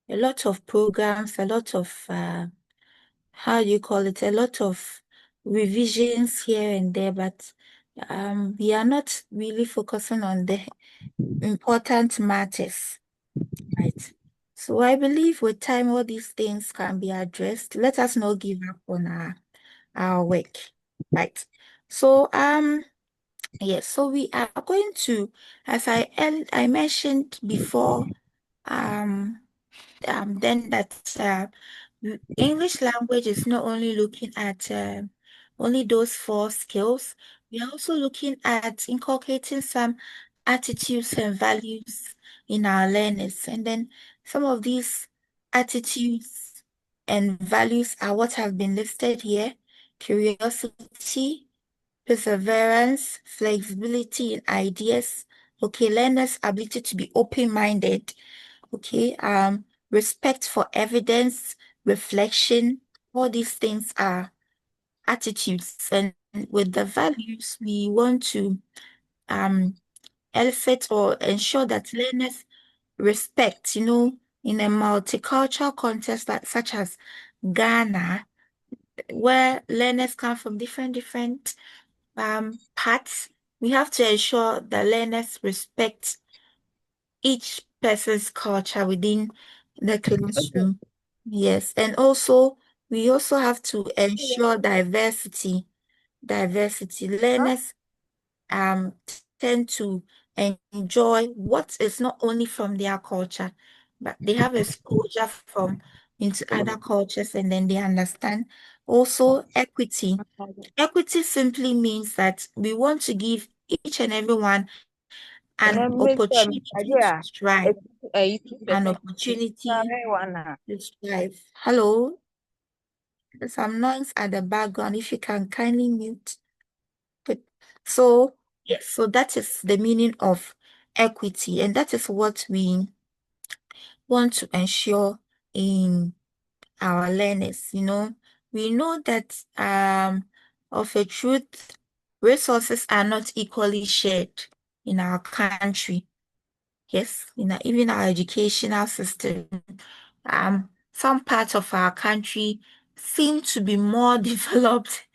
A lot of programs, a lot of, how do you call it, a lot of revisions here and there, but we are not really focusing on the important matters, right? So I believe with time, all these things can be addressed. Let us not give up on our work, right? So yes, so we are going to, as I mentioned before, then that English language is not only looking at only those four skills. We are also looking at inculcating some attitudes and values in our learners, and then some of these attitudes and values are what have been listed here: curiosity, perseverance, flexibility in ideas, okay, learners' ability to be open-minded, okay, respect for evidence, reflection, all these things are attitudes. And with the values, we want to elevate or ensure that learners respect, in a multicultural context such as Ghana, where learners come from different parts, we have to ensure the learners respect each person's culture within the classroom. Yes, and also we also have to ensure diversity. Diversity. Learners um tend to enjoy what is not only from their culture, but they have exposure from into other cultures, and then they understand. Also, equity. Equity simply means that we want to give each and everyone an opportunity to strive, an opportunity to strive. Hello, There's some noise at the background. If you can kindly mute. Good. So, yes, so that is the meaning of equity, and that is what we want to ensure in our learners. We know that of a truth, resources are not equally shared in our country. Yes, even our educational system. Some parts of our country seem to be more developed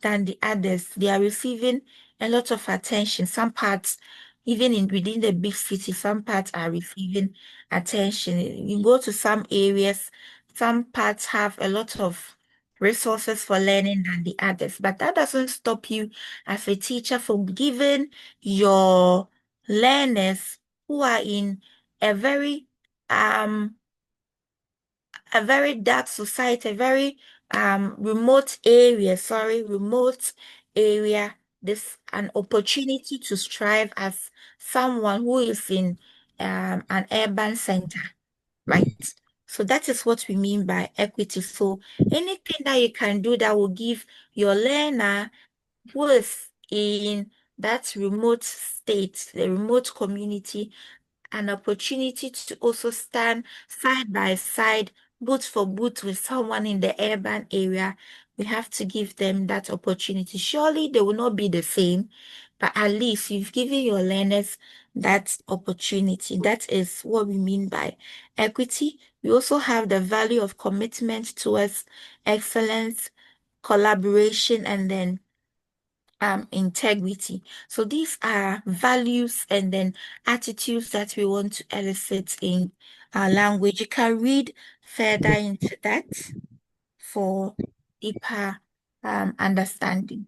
than the others. They are receiving a lot of attention. Some parts, even within the big city, some parts are receiving attention. You go to some areas, some parts have a lot of resources for learning than the others. But that doesn't stop you as a teacher from giving your learners who are in a very dark society, a very remote area, this an opportunity to strive as someone who is in an urban center, right? So that is what we mean by equity. So anything that you can do that will give your learner who is in that remote state, the remote community, an opportunity to also stand side by side, boot for boot with someone in the urban area, we have to give them that opportunity. Surely they will not be the same, but at least you've given your learners that opportunity. That is what we mean by equity. We also have the value of commitment towards excellence, collaboration, and then integrity. So these are values and then attitudes that we want to elicit in our language. You can read further into that for deeper understanding.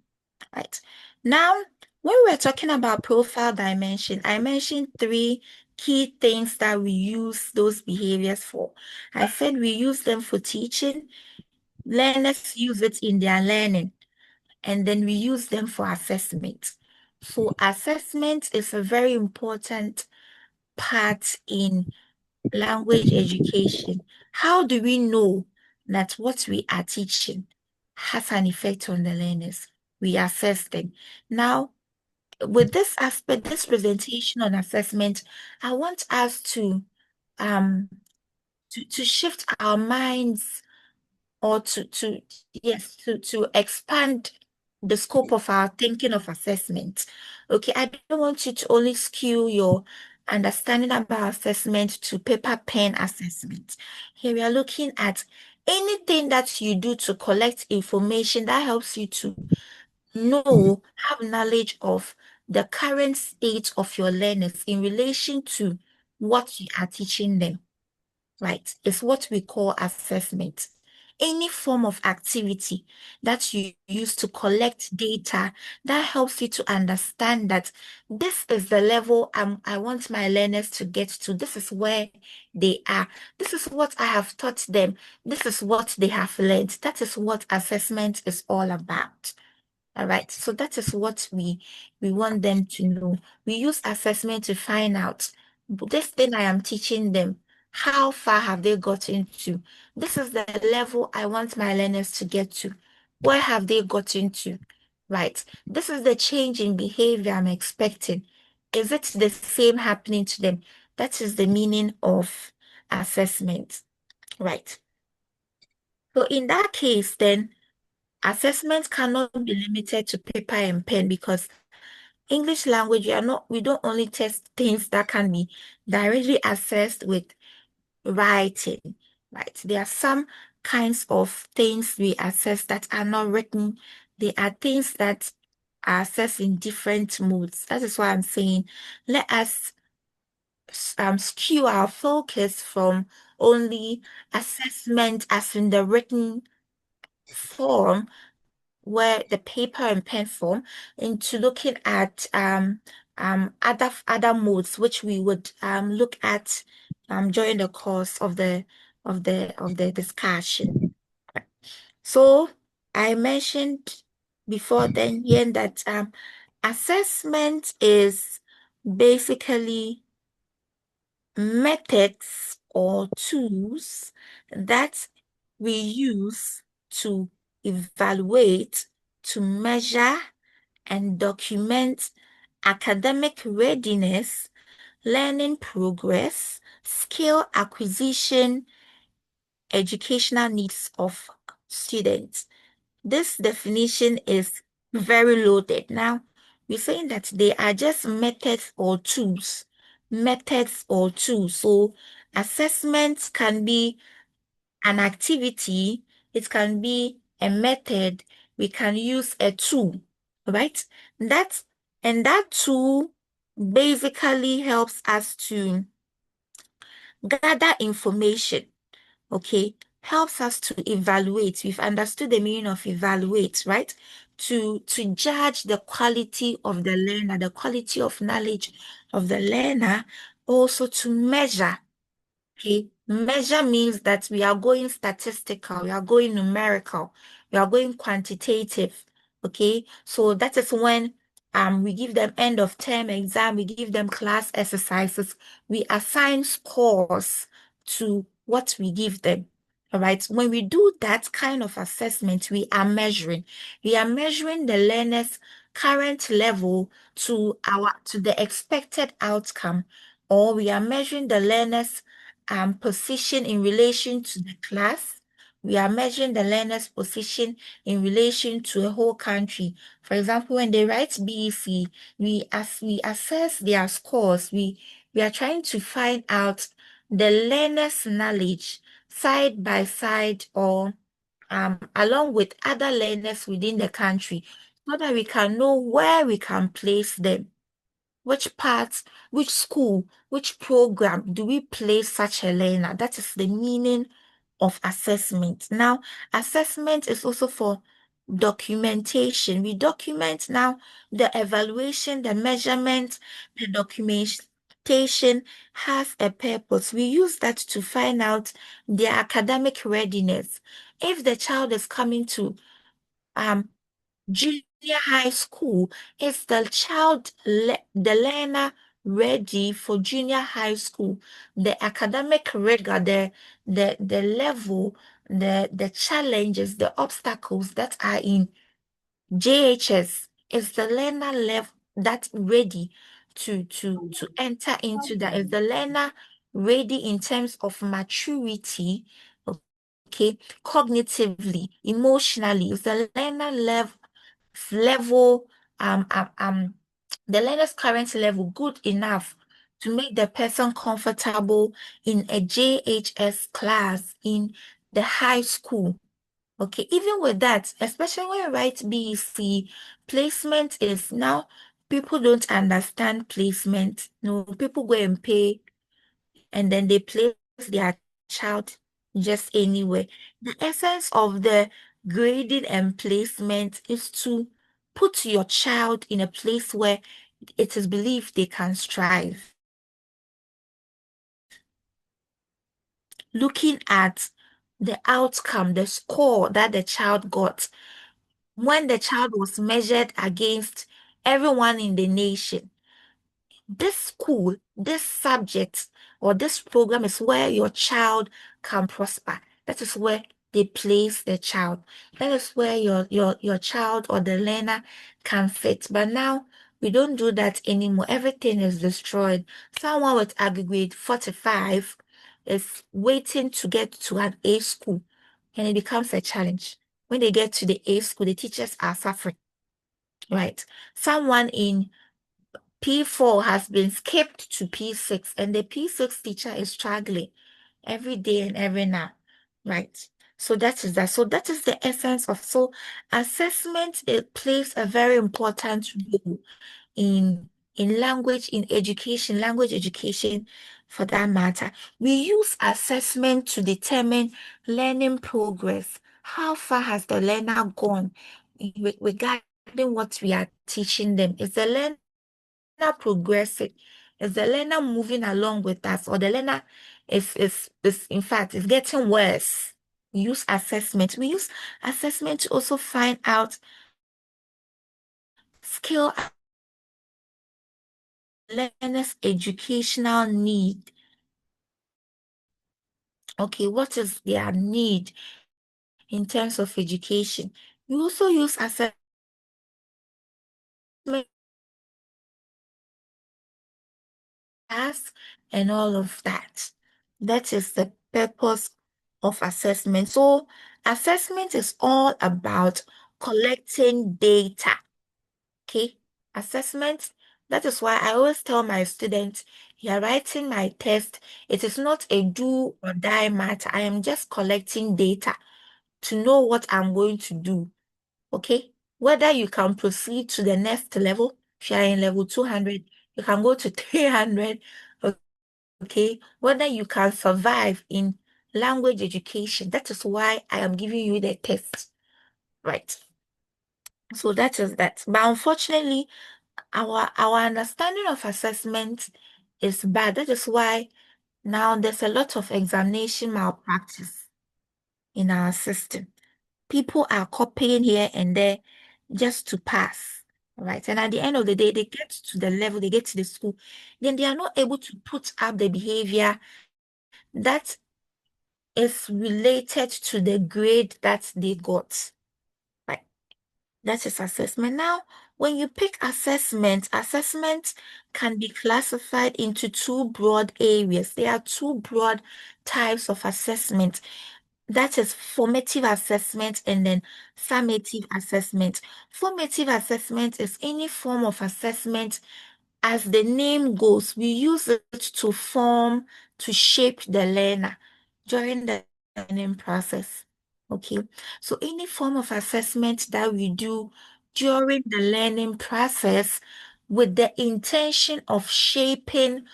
Right. Now, when we're talking about profile dimension, I mentioned 3 key things that we use those behaviors for. I said we use them for teaching. Learners use it in their learning, and then we use them for assessment. So assessment is a very important part in language education. How do we know that what we are teaching has an effect on the learners? We assess them. Now, with this aspect, this presentation on assessment, I want us to shift our minds, or to expand the scope of our thinking of assessment. Okay, I don't want you to only skew your understanding about assessment to paper pen assessment. Here we are looking at anything that you do to collect information that helps you to have knowledge of the current state of your learners in relation to what you are teaching them. Right, it's what we call assessment. Any form of activity that you use to collect data that helps you to understand that this is the level I want my learners to get to. This is where they are. This is what I have taught them. This is what they have learned. That is what assessment is all about. All right, so that is what we want them to know. We use assessment to find out this thing I am teaching them. How far have they gotten to? This is the level I want my learners to get to. Where have they gotten to? Right. This is the change in behavior I'm expecting. Is it the same happening to them? That is the meaning of assessment. Right. So in that case, then assessment cannot be limited to paper and pen, because English language, we don't only test things that can be directly assessed with writing, right? There are some kinds of things we assess that are not written. There are things that are assessed in different modes. That is why I'm saying let us skew our focus from only assessment as in the written form, where the paper and pen form, into looking at other modes which we would look at during the course of the discussion. So I mentioned before then here that assessment is basically methods or tools that we use to evaluate, to measure, and document academic readiness, learning progress, skill acquisition, educational needs of students. This definition is very loaded. Now, we're saying that they are just methods or tools. Methods or tools. So, assessment can be an activity, it can be a method, we can use a tool, right? That and that tool basically helps us to gather information, okay? Helps us to evaluate. We've understood the meaning of evaluate, right? To judge the quality of the learner, the quality of knowledge of the learner, also to measure. Okay, measure means that we are going statistical, we are going numerical, we are going quantitative. Okay, so that is when we give them end of term exam, we give them class exercises, we assign scores to what we give them. All right, when we do that kind of assessment, we are measuring. We are measuring the learner's current level to the expected outcome, or we are measuring the learner's position in relation to the class. We are measuring the learner's position in relation to a whole country. For example, when they write BEC, we assess their scores. We are trying to find out the learner's knowledge side by side, or along with other learners within the country, so that we can know where we can place them. Which parts, which school, which program do we place such a learner? That is the meaning of assessment. Now, assessment is also for documentation. We document now the evaluation, the measurement, the documentation has a purpose. We use that to find out their academic readiness. If the child is coming to um junior high school, is the learner ready for junior high school? The academic rigor, the level, the challenges, the obstacles that are in JHS, is the learner level that ready to enter into that? Is the learner ready in terms of maturity? Okay, cognitively, emotionally, is the learner level the learner's current level good enough to make the person comfortable in a JHS class in the high school? Okay, even with that, especially when you write BEC, placement is now, people don't understand placement. No, people go and pay and then they place their child just anywhere. The essence of the grading and placement is to put your child in a place where it is believed they can strive. Looking at the outcome, the score that the child got when the child was measured against everyone in the nation. This school, this subject, or this program is where your child can prosper. That is where they place the child. That is where your child or the learner can fit. But now we don't do that anymore. Everything is destroyed. Someone with aggregate 45 is waiting to get to an A school, and it becomes a challenge. When they get to the A school, the teachers are suffering, right? Someone in P4 has been skipped to P6, and the P6 teacher is struggling every day and every now, right? So that is that. So that is the essence of, so assessment, it plays a very important role in language education for that matter. We use assessment to determine learning progress. How far has the learner gone regarding what we are teaching them? Is the learner progressing? Is the learner moving along with us, or the learner is in fact is getting worse? We use assessment. We use assessment to also find out skill learners' educational need. Okay, what is their need in terms of education. We also use assessment and all of that. That is the purpose of assessment. So assessment is all about collecting data. Okay, assessment. That is why I always tell my students, you are writing my test. It is not a do or die matter. I am just collecting data to know what I'm going to do. Okay, whether you can proceed to the next level, if you are in level 200, you can go to 300. Okay, whether you can survive in language education. That is why I am giving you the test. Right. So that is that. But unfortunately, our understanding of assessment is bad. That is why now there's a lot of examination malpractice in our system. People are copying here and there just to pass. Right. And at the end of the day, they get to the level, they get to the school, then they are not able to put up the behavior that is related to the grade that they got. Right. That is assessment. Now, when you pick assessment, assessment can be classified into two broad areas. There are two broad types of assessment. That is formative assessment and then summative assessment. Formative assessment is any form of assessment, as the name goes, we use it to form, to shape the learner during the learning process. Okay, so any form of assessment that we do during the learning process with the intention of shaping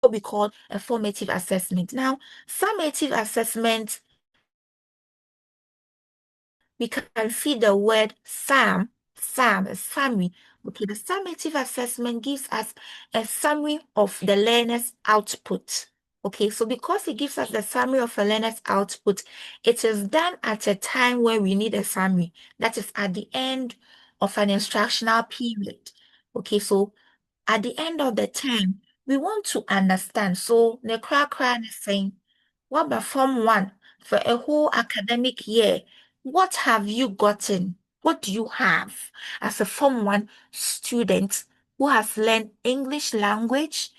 what we call a formative assessment. Now, summative assessment, we can see the word a summary. Okay, the summative assessment gives us a summary of the learner's output. Okay, so because it gives us the summary of a learner's output, it is done at a time when we need a summary. That is at the end of an instructional period. Okay, so at the end of the term, we want to understand. So the crack is saying, what about Form 1 for a whole academic year? What have you gotten? What do you have as a Form 1 student who has learned English language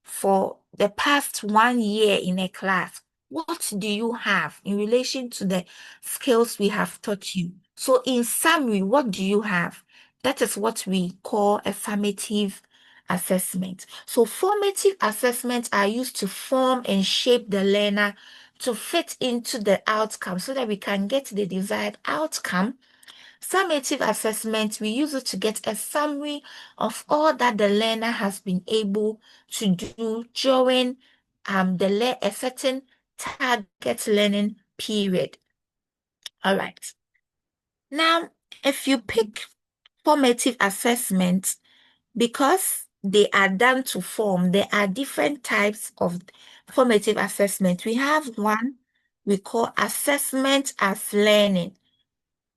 for the past 1 year in a class? What do you have in relation to the skills we have taught you? So in summary, what do you have? That is what we call a formative assessment. So formative assessments are used to form and shape the learner to fit into the outcome so that we can get the desired outcome. Summative assessment, we use it to get a summary of all that the learner has been able to do during a certain target learning period. All right. Now, if you pick formative assessments, because they are done to form, there are different types of formative assessment. We have one we call assessment as learning.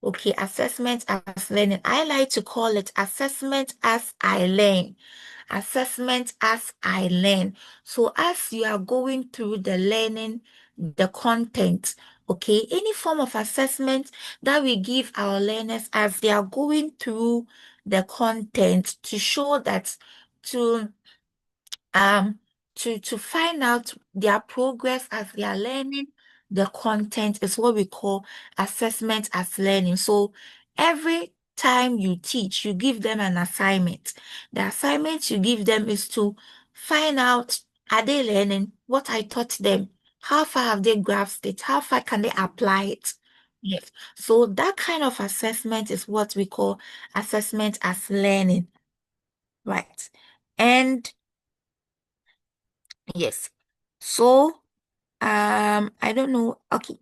Okay, assessment as learning. I like to call it assessment as I learn. Assessment as I learn. So as you are going through the learning, the content, okay, any form of assessment that we give our learners as they are going through the content to show that to um to find out their progress as they are learning the content is what we call assessment as learning. So every time you teach, you give them an assignment. The assignment you give them is to find out, are they learning what I taught them? How far have they grasped it? How far can they apply it? Yes. So that kind of assessment is what we call assessment as learning. Right. And yes. So, I don't know. Okay.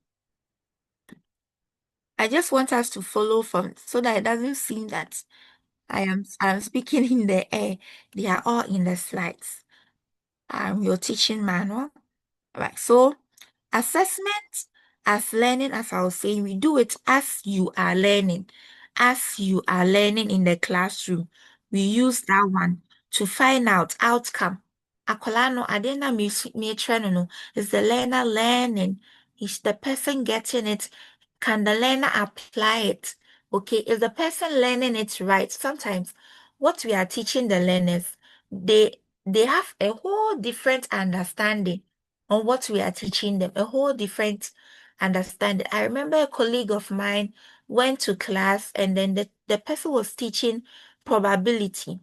I just want us to follow from so that it doesn't seem that I'm speaking in the air. They are all in the slides. Your teaching manual. All right. So, assessment as learning, as I was saying, we do it as you are learning. As you are learning in the classroom, we use that one to find out outcome. akwala no ade na me train no is the learner learning? Is the person getting it? Can the learner apply it? Okay, is the person learning it right? Sometimes what we are teaching the learners, they have a whole different understanding on what we are teaching them, a whole different understanding. I remember a colleague of mine went to class and then the person was teaching probability,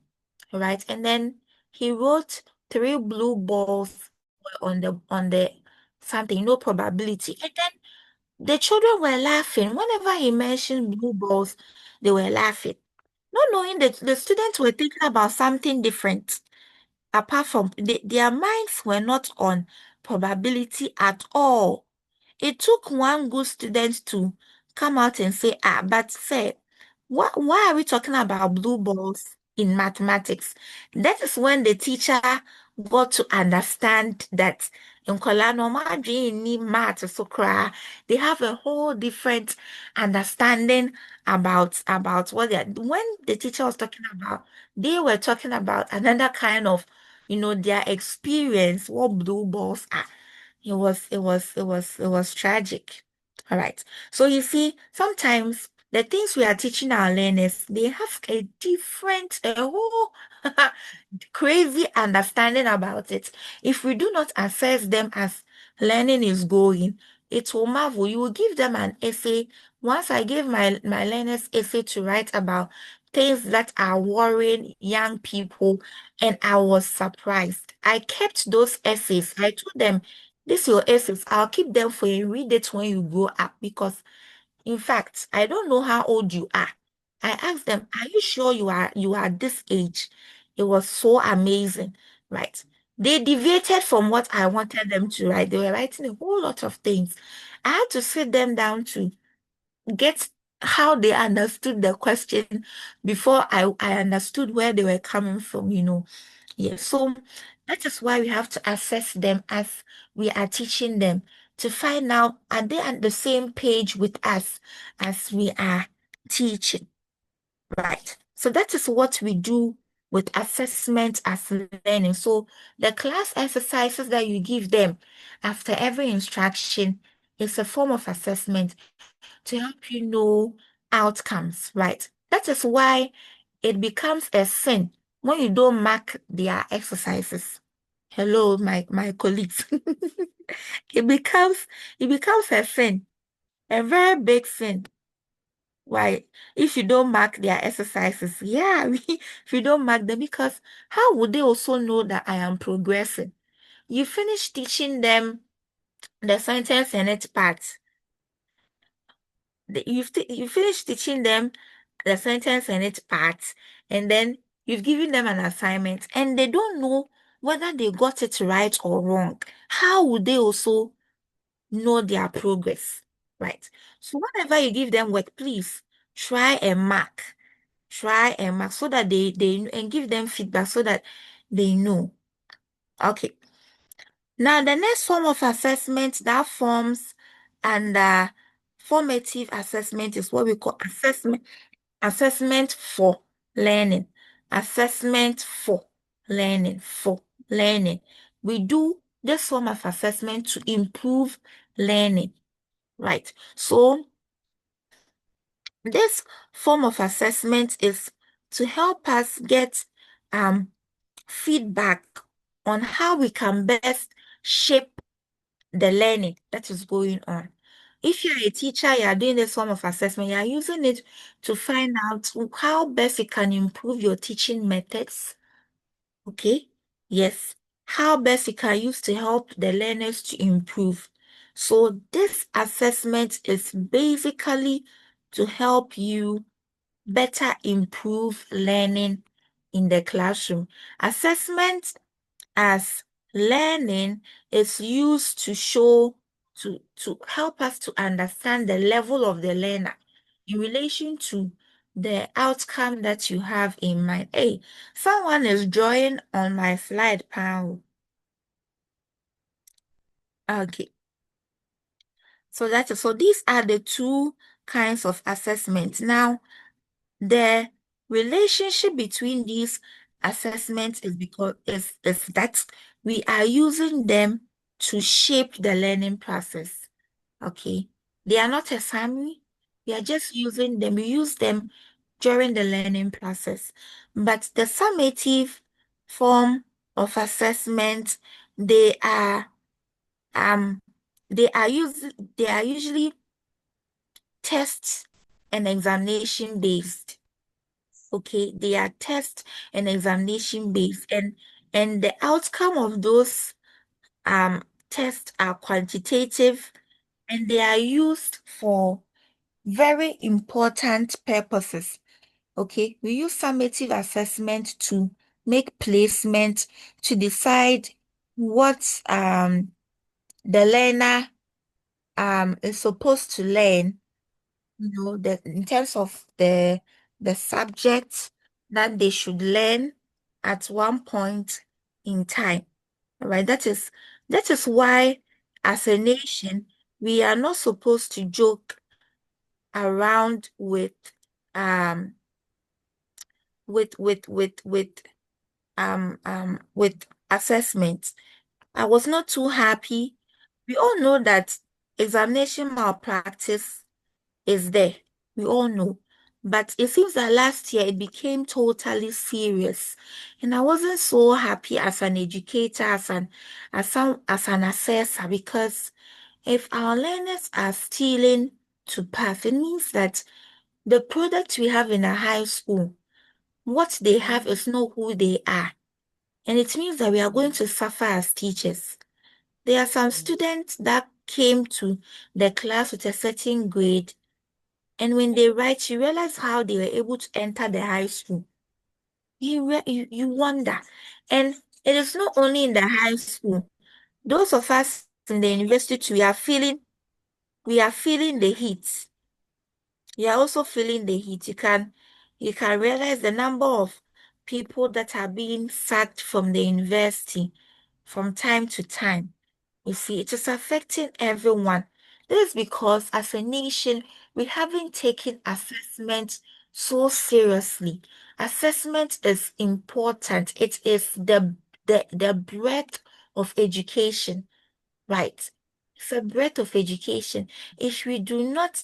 right? And then he wrote 3 blue balls on the something, no probability. And then the children were laughing. Whenever he mentioned blue balls, they were laughing. Not knowing that the students were thinking about something different. Apart from their minds were not on probability at all. It took one good student to come out and say, but say, why are we talking about blue balls in mathematics? That is when the teacher got to understand that in Kolano, math so cry. They have a whole different understanding about what they are. When the teacher was talking about, they were talking about another kind of, their experience, what blue balls are. It was tragic. All right. So you see, sometimes the things we are teaching our learners, they have a whole crazy understanding about it. If we do not assess them as learning is going, it will marvel. You will give them an essay. Once I gave my learners essay to write about things that are worrying young people, and I was surprised. I kept those essays. I told them, this your essays. I'll keep them for you. Read it when you grow up because in fact, I don't know how old you are. I asked them, are you sure you are this age? It was so amazing, right? They deviated from what I wanted them to write. They were writing a whole lot of things. I had to sit them down to get how they understood the question before I understood where they were coming from. Yes, so that is why we have to assess them as we are teaching them to find out are they on the same page with us as we are teaching, right? So that is what we do with assessment as learning. So the class exercises that you give them after every instruction is a form of assessment to help you know outcomes, right? That is why it becomes a sin when you don't mark their exercises. Hello, my colleagues. It becomes a sin, a very big sin. Why? If you don't mark their exercises, yeah, if you don't mark them, because how would they also know that I am progressing? You finish teaching them the sentence and its parts. You finish teaching them the sentence and its parts, and then you've given them an assignment, and they don't know whether they got it right or wrong. How would they also know their progress, right? So whenever you give them work, please try and mark. Try and mark so that they and give them feedback so that they know. Okay. Now the next form of assessment that forms under formative assessment is what we call assessment for learning. Assessment for learning. We do this form of assessment to improve learning, right? So this form of assessment is to help us get feedback on how we can best shape the learning that is going on. If you're a teacher, you are doing this form of assessment, you are using it to find out how best you can improve your teaching methods. Okay? Yes. How best you can use to help the learners to improve. So this assessment is basically to help you better improve learning in the classroom. Assessment as learning is used to show to help us to understand the level of the learner in relation to the outcome that you have in mind. Hey, someone is drawing on my slide panel. Okay. So these are the two kinds of assessments. Now, the relationship between these assessment is because is that we are using them to shape the learning process. Okay. They are not a summary. We are just using them. We use them during the learning process. But the summative form of assessment, they are um they are usually test and examination based. Okay, they are test and examination based, and the outcome of those tests are quantitative, and they are used for very important purposes. Okay, we use summative assessment to make placement, to decide what the learner is supposed to learn, in terms of the subject that they should learn at one point in time. All right, that is why as a nation we are not supposed to joke around um with assessments. I was not too happy. We all know that examination malpractice is there. We all know. But it seems that last year it became totally serious. And I wasn't so happy as an educator, as an assessor, because if our learners are stealing to pass, it means that the product we have in a high school, what they have is not who they are. And it means that we are going to suffer as teachers. There are some students that came to the class with a certain grade, and when they write, you realize how they were able to enter the high school. You wonder. And it is not only in the high school. Those of us in the university too, we are feeling the heat. You are also feeling the heat. You can realize the number of people that are being sacked from the university from time to time. You see, it is affecting everyone. This is because as a nation, we haven't taken assessment so seriously. Assessment is important. It is the breadth of education, right? It's a breadth of education. If we do not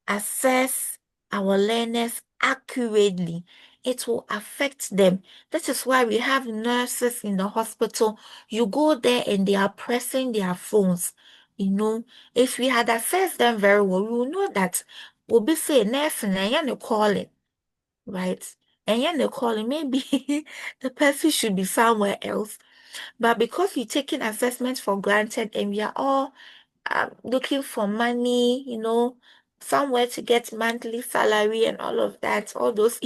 assess our learners accurately, it will affect them. That is why we have nurses in the hospital. You go there and they are pressing their phones. If we had assessed them very well, we will know that we'll be saying nurse and then calling, right? And then they calling, maybe the person should be somewhere else. But because we're taking assessments for granted and we are all looking for money, somewhere to get monthly salary and all of that, all those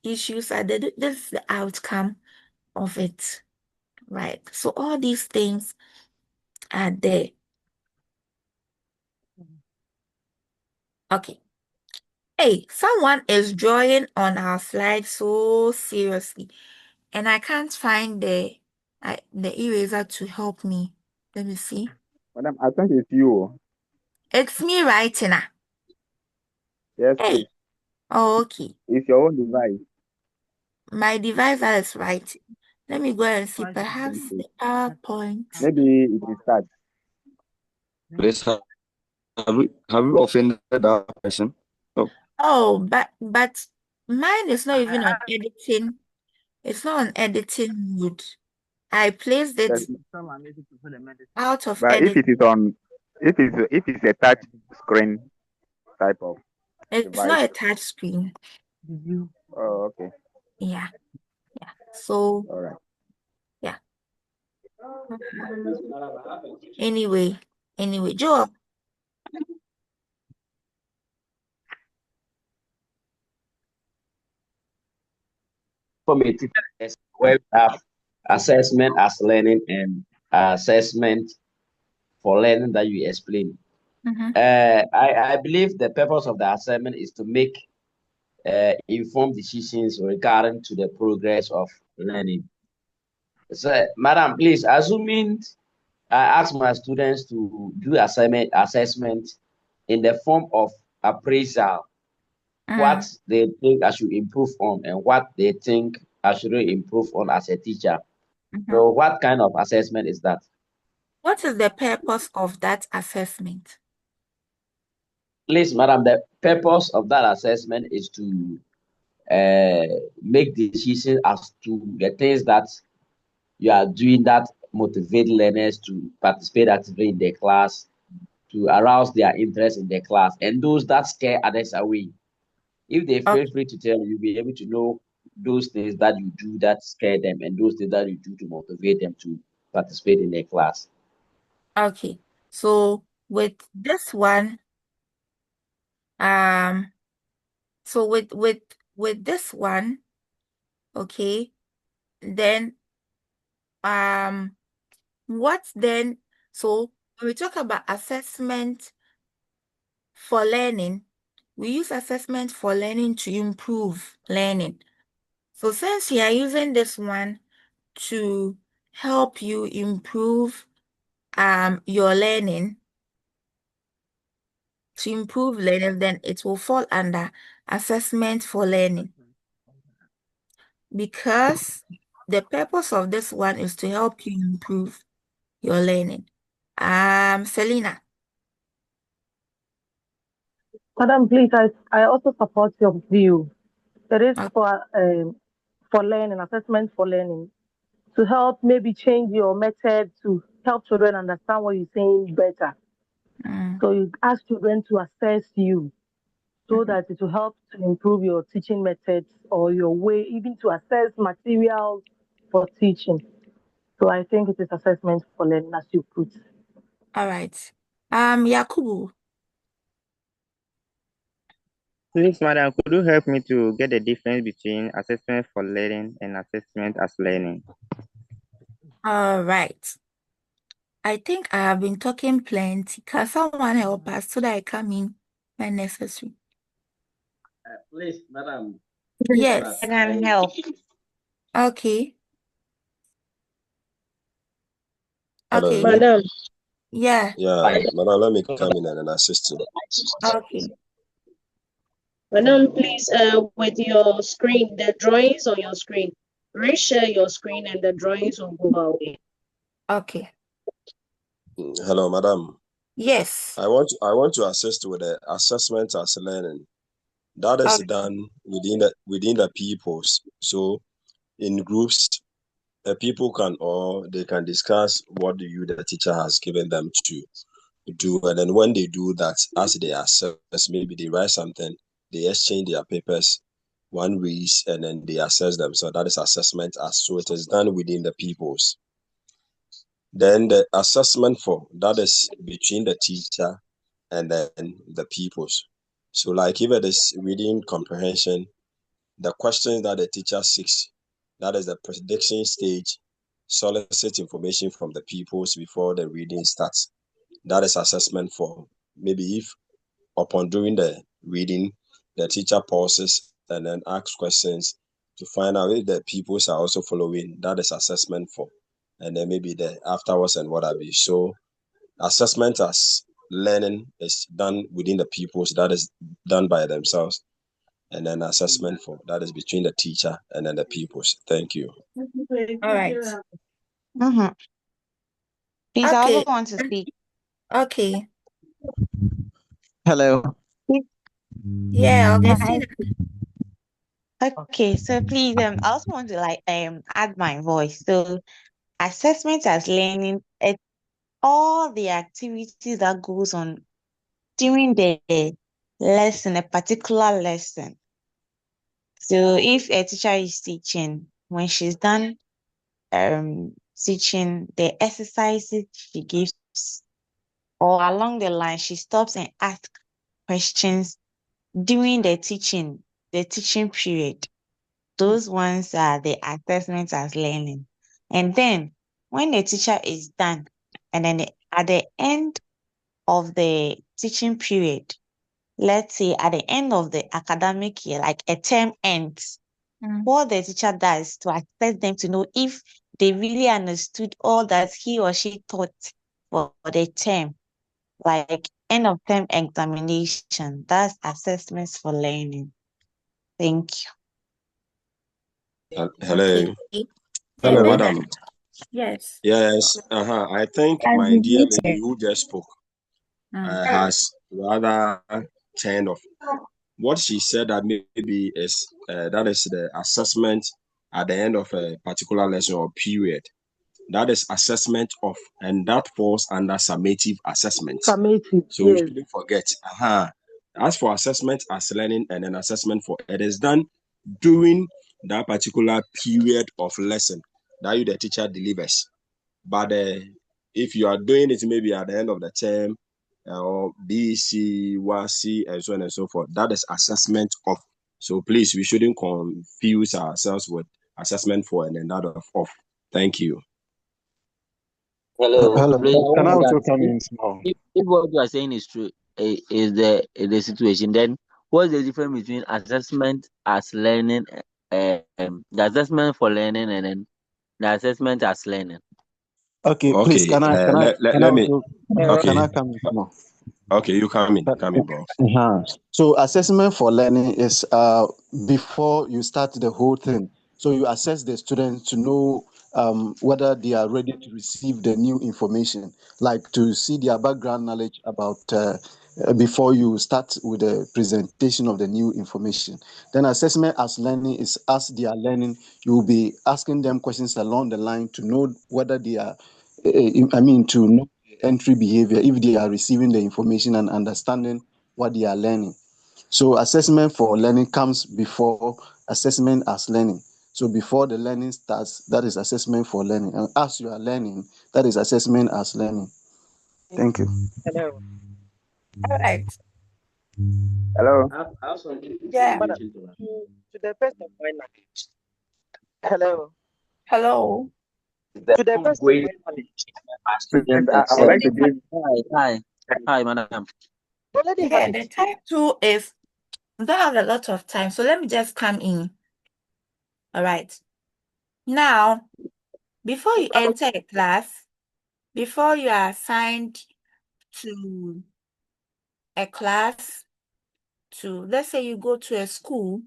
issues are there. This is the outcome of it, right? So all these things are there. Okay. Hey, someone is drawing on our slide so seriously, and I can't find the eraser to help me. Let me see. Madam, I think it's you. It's me writing. Yes, Hey. please. Oh, okay. It's your own device. My device that is writing. Let me go and see. Perhaps the PowerPoint. Maybe it will start. Please, have we offended that person? Oh, but mine is not even on editing. It's not on editing mode. I placed it out of But if edit. it is on, if it's a touch screen type of It's device. not a touch screen. Oh, okay. Yeah. So, All right. yeah. Anyway, Joe. Formative test where we have assessment as learning and assessment for learning that you explain. I believe the purpose of the assessment is to make informed decisions regarding to the progress of learning. So, madam, please, assuming I ask my students to do assessment in the form of appraisal, what they think I should improve on and what they think I should improve on as a teacher. So what kind of assessment is that? What is the purpose of that assessment? Please, madam, the purpose of that assessment is to make decisions as to the things that you are doing that motivate learners to participate actively in the class, to arouse their interest in the class, and those that scare others away. If they feel free to tell you, you'll be able to know those things that you do that scare them and those things that you do to motivate them to participate in the class. Okay. So with this one, so with this one, okay, then what then? So when we talk about assessment for learning, we use assessment for learning to improve learning. So since we are using this one to help you improve your learning, then it will fall under assessment for learning, because the purpose of this one is to help you improve your learning. Selena. Madam, please, I also support your view. It is for learning, assessment for learning, to help maybe change your method to help children understand what you're saying better. So you ask children to assess you so that it will help to improve your teaching methods or your way, even to assess materials for teaching. So I think it is assessment for learning, as you put. All right. Yakubu. Please, madam, could you help me to get the difference between assessment for learning and assessment as learning? All right. I think I have been talking plenty. Can someone help us so that I come in when necessary? Please, madam. Yes. I can help. Okay. Hello. Okay. Madam. Yeah. Yeah, madam, let me come in and assist you. Okay. Madam, please, with your screen, the drawings on your screen, reshare your screen and the drawings will go away. Okay. Hello, madam. Yes. I want to assist with the assessment as learning. That is done within the peoples. So in groups, the people they can discuss what the teacher has given them to do, and then when they do that, as they assess, maybe they write something, they exchange their papers, one reads, and then they assess them. So that is assessment as so it is done within the peoples. Then the assessment for that is between the teacher and then the pupils. So like if it is reading comprehension, the questions that the teacher seeks, that is the prediction stage, solicit information from the pupils before the reading starts. That is assessment for maybe if upon doing the reading, the teacher pauses and then asks questions to find out if the pupils are also following. That is assessment for, and then maybe the afterwards and what have you. So assessment as learning is done within the pupils, that is done by themselves, and then assessment for that is between the teacher and then the pupils. Thank you. All right. Mm-hmm. Please, I Okay. also want to speak. Okay. Hello. Yeah, Can Augustine. Okay, so please, I also want to add my voice. So assessment as learning, it's all the activities that goes on during the lesson, a particular lesson. So if a teacher is teaching, when she's done teaching, the exercises she gives, or along the line, she stops and asks questions during the teaching period. Those ones are the assessments as learning. And then when the teacher is done, and then at the end of the teaching period, let's say at the end of the academic year, like a term ends, what the teacher does to assess them to know if they really understood all that he or she taught for the term, like end of term examination. That's assessments for learning. Thank you. Hello. Okay. Hello, And then, madam. yes. Yes. I think my dear lady who just spoke has rather turned off. What she said that maybe is that is the assessment at the end of a particular lesson or period. That is assessment of, and that falls under summative assessment. Summative, So we yes. shouldn't forget. As for assessment as learning and an assessment for it is done during that particular period of lesson that you the teacher delivers. But if you are doing it maybe at the end of the term or B, C, Y, C, and so on and so forth, that is assessment of. So please, we shouldn't confuse ourselves with assessment for and then that of. Thank you. Hello. Hello. Please, I Can I want also that come in small? if what you are saying is true, is the situation, then what's the difference between assessment as learning, the assessment for learning, and then the assessment as learning? Okay, please. Okay. Let me. Can Okay. I come in small? Okay, you come in, boss. So assessment for learning is before you start the whole thing. So you assess the students to know whether they are ready to receive the new information, like to see their background knowledge about before you start with the presentation of the new information. Then assessment as learning is as they are learning, you will be asking them questions along the line to know whether they are, to know entry behavior, if they are receiving the information and understanding what they are learning. So assessment for learning comes before assessment as learning. So before the learning starts, that is assessment for learning. And as you are learning, that is assessment as learning. Thank you. Hello. All right. Hello. I have something Yeah. Madam, to the best of my knowledge. Hello. Hello. To the best of my knowledge. Please, Student I would excel. like to give. Hi, madam. Already have Yeah, it. the time too is we don't have a lot of time, so let me just come in. All right. Now, before you enter a class, before you are assigned to a class, to let's say you go to a school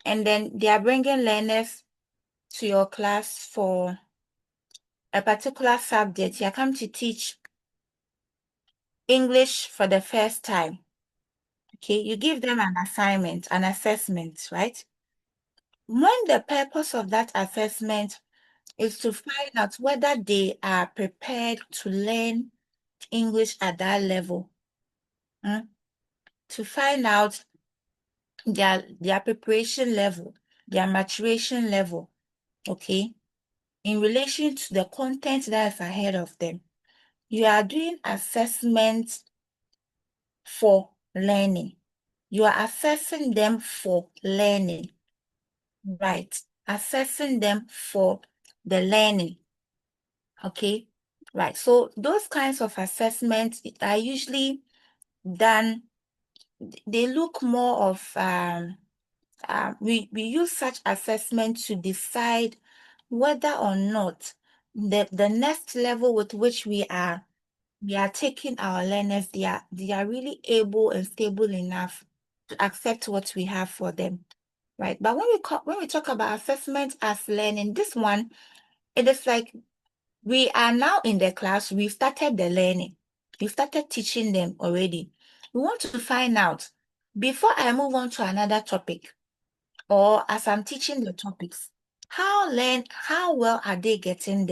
and then they are bringing learners to your class for a particular subject. You are come to teach English for the first time. Okay, you give them an assignment, an assessment, right? When the purpose of that assessment is to find out whether they are prepared to learn English at that level, to find out their preparation level, their maturation level, okay, in relation to the content that is ahead of them. You are doing assessments for learning. You are assessing them for learning, right? Assessing them for the learning, okay? Right, so those kinds of assessments are usually done, they look more of, we use such assessment to decide whether or not the next level with which we are taking our learners, they are really able and stable enough to accept what we have for them, right? But when we talk about assessment as learning, this one, it is like we are now in the class, we've started the learning, we've started teaching them already. We want to find out, before I move on to another topic, or as I'm teaching the topics, how well are they getting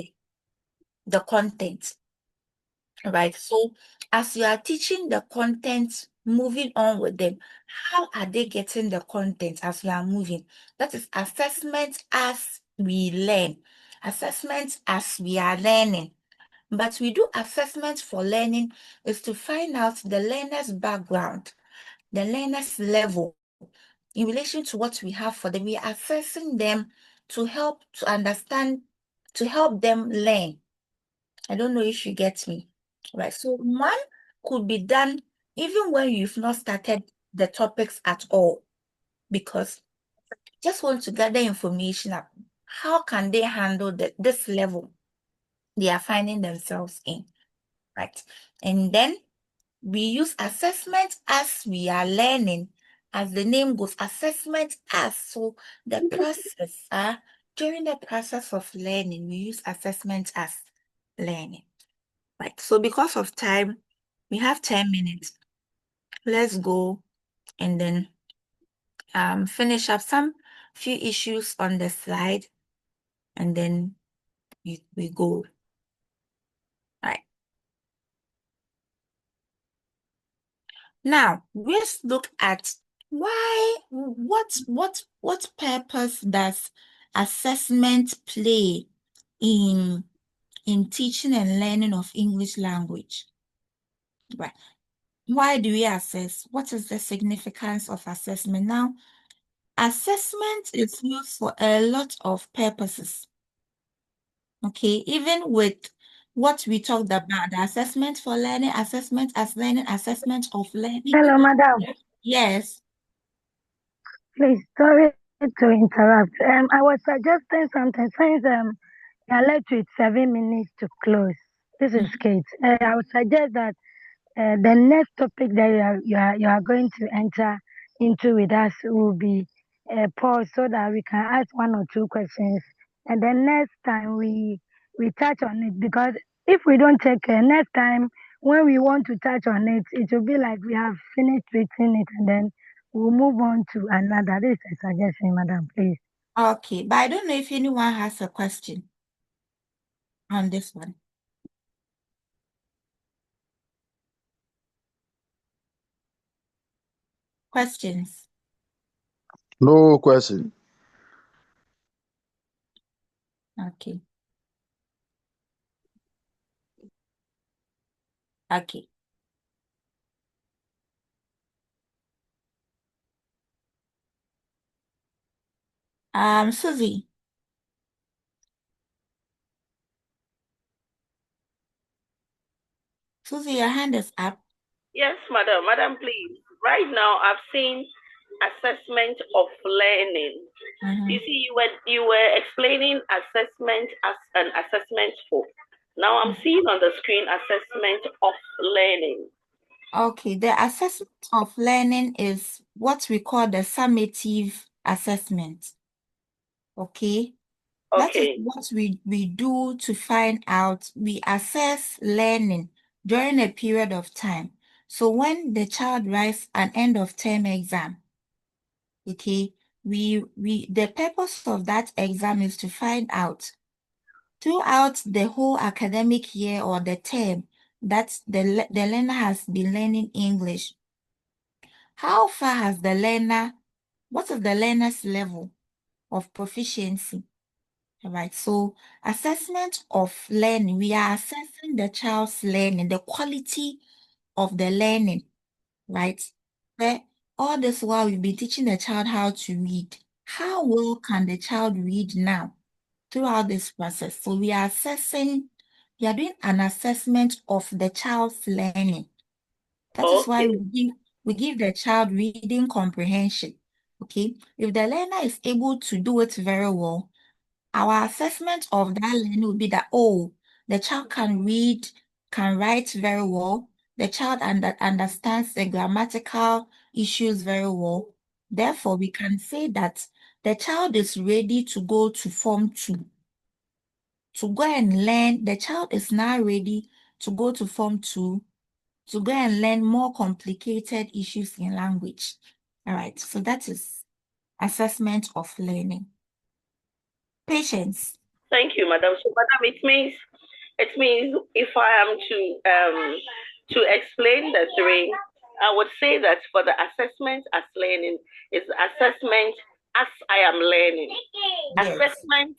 the content? Right. So as you are teaching the content, moving on with them, how are they getting the content as we are moving? That is assessment as we learn, assessment as we are learning. But we do assessment for learning is to find out the learner's background, the learner's level in relation to what we have for them. We are assessing them to help to understand, to help them learn. I don't know if you get me. Right. So one could be done even when you've not started the topics at all, because just want to gather information up. How can they handle this level they are finding themselves in? Right. And then we use assessment as we are learning as the name goes, assessment as. So the process, during the process of learning, we use assessment as learning. Right. So because of time, we have 10 minutes. Let's go and then finish up some few issues on the slide, and then we go. Right. Now, let's look at what purpose does assessment play in teaching and learning of English language? Right. Why do we assess? What is the significance of assessment? Now, assessment is used for a lot of purposes. Okay, even with what we talked about, the assessment for learning, assessment as learning, assessment of learning. Hello, madam. Yes. Please, sorry to interrupt. I was suggesting something since you are left with 7 minutes to close. This is Kate. I would suggest that the next topic that you are going to enter into with us will be pause so that we can ask one or two questions, and then next time we touch on it, because if we don't take care next time when we want to touch on it, it will be like we have finished reading it and then we'll move on to another. This is a suggestion, madam, please. Okay, but I don't know if anyone has a question on this one. Questions? No question. Okay. Okay. Susie. Susie, your hand is up. Yes, madam. Madam, please. Right now, I've seen assessment of learning. You see, you were explaining assessment as an assessment for. Now I'm seeing on the screen assessment of learning. Okay, the assessment of learning is what we call the summative assessment. Okay. That is Okay. what we do to find out, we assess learning during a period of time. So when the child writes an end of term exam, okay, the purpose of that exam is to find out throughout the whole academic year or the term that the learner has been learning English. How far has the learner, what is the learner's level of proficiency? All right, so assessment of learning, we are assessing the child's learning, the quality of the learning, right? Where all this while we've been teaching the child how to read. How well can the child read now throughout this process? So we are doing an assessment of the child's learning. That is why we give the child reading comprehension. Okay, if the learner is able to do it very well, our assessment of that learning will be that, oh, the child can read, can write very well. The child understands the grammatical issues very well. Therefore, we can say that the child is ready to go to Form 2. To go and learn, the child is now ready to go to Form 2 to go and learn more complicated issues in language. All right, so that is assessment of learning. Patience. Thank you, madam. So, madam, it means if I am to explain the three, I would say that for the assessment as learning is assessment as I am learning. Yes. Assessment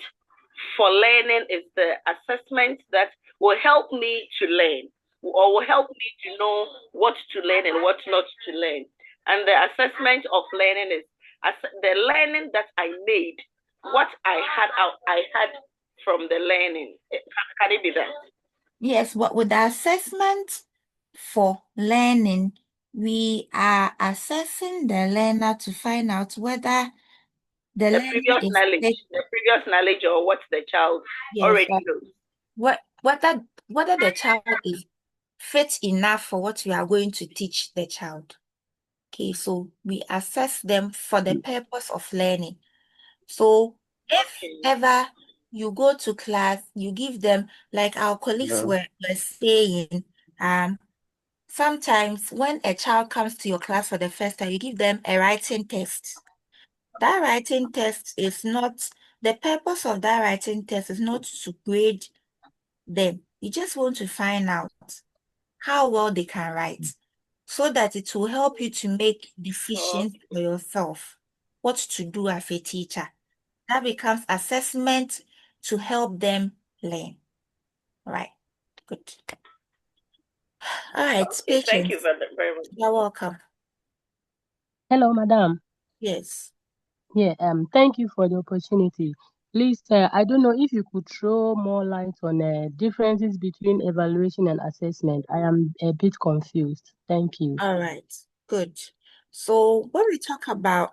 for learning is the assessment that will help me to learn or will help me to know what to learn and what not to learn. And the assessment of learning is the learning that I made, what I had from the learning. Can it be that? Yes, but with the assessment for learning, we are assessing the learner to find out whether the previous knowledge or what the child already knows. Whether the child is fit enough for what we are going to teach the child. Okay, so we assess them for the purpose of learning. So if ever you go to class, you give them, like our colleagues were saying, sometimes when a child comes to your class for the first time, you give them a writing test. That writing test is not, the purpose of that writing test is not to grade them. You just want to find out how well they can write so that it will help you to make decisions for yourself, what to do as a teacher. That becomes assessment to help them learn. All right, good. All right, Okay, thank you patience. very much. You're welcome. Hello, madam. Yes. Yeah, thank you for the opportunity. Please, I don't know if you could throw more light on differences between evaluation and assessment. I am a bit confused. Thank you. All right, good. So when we talk about,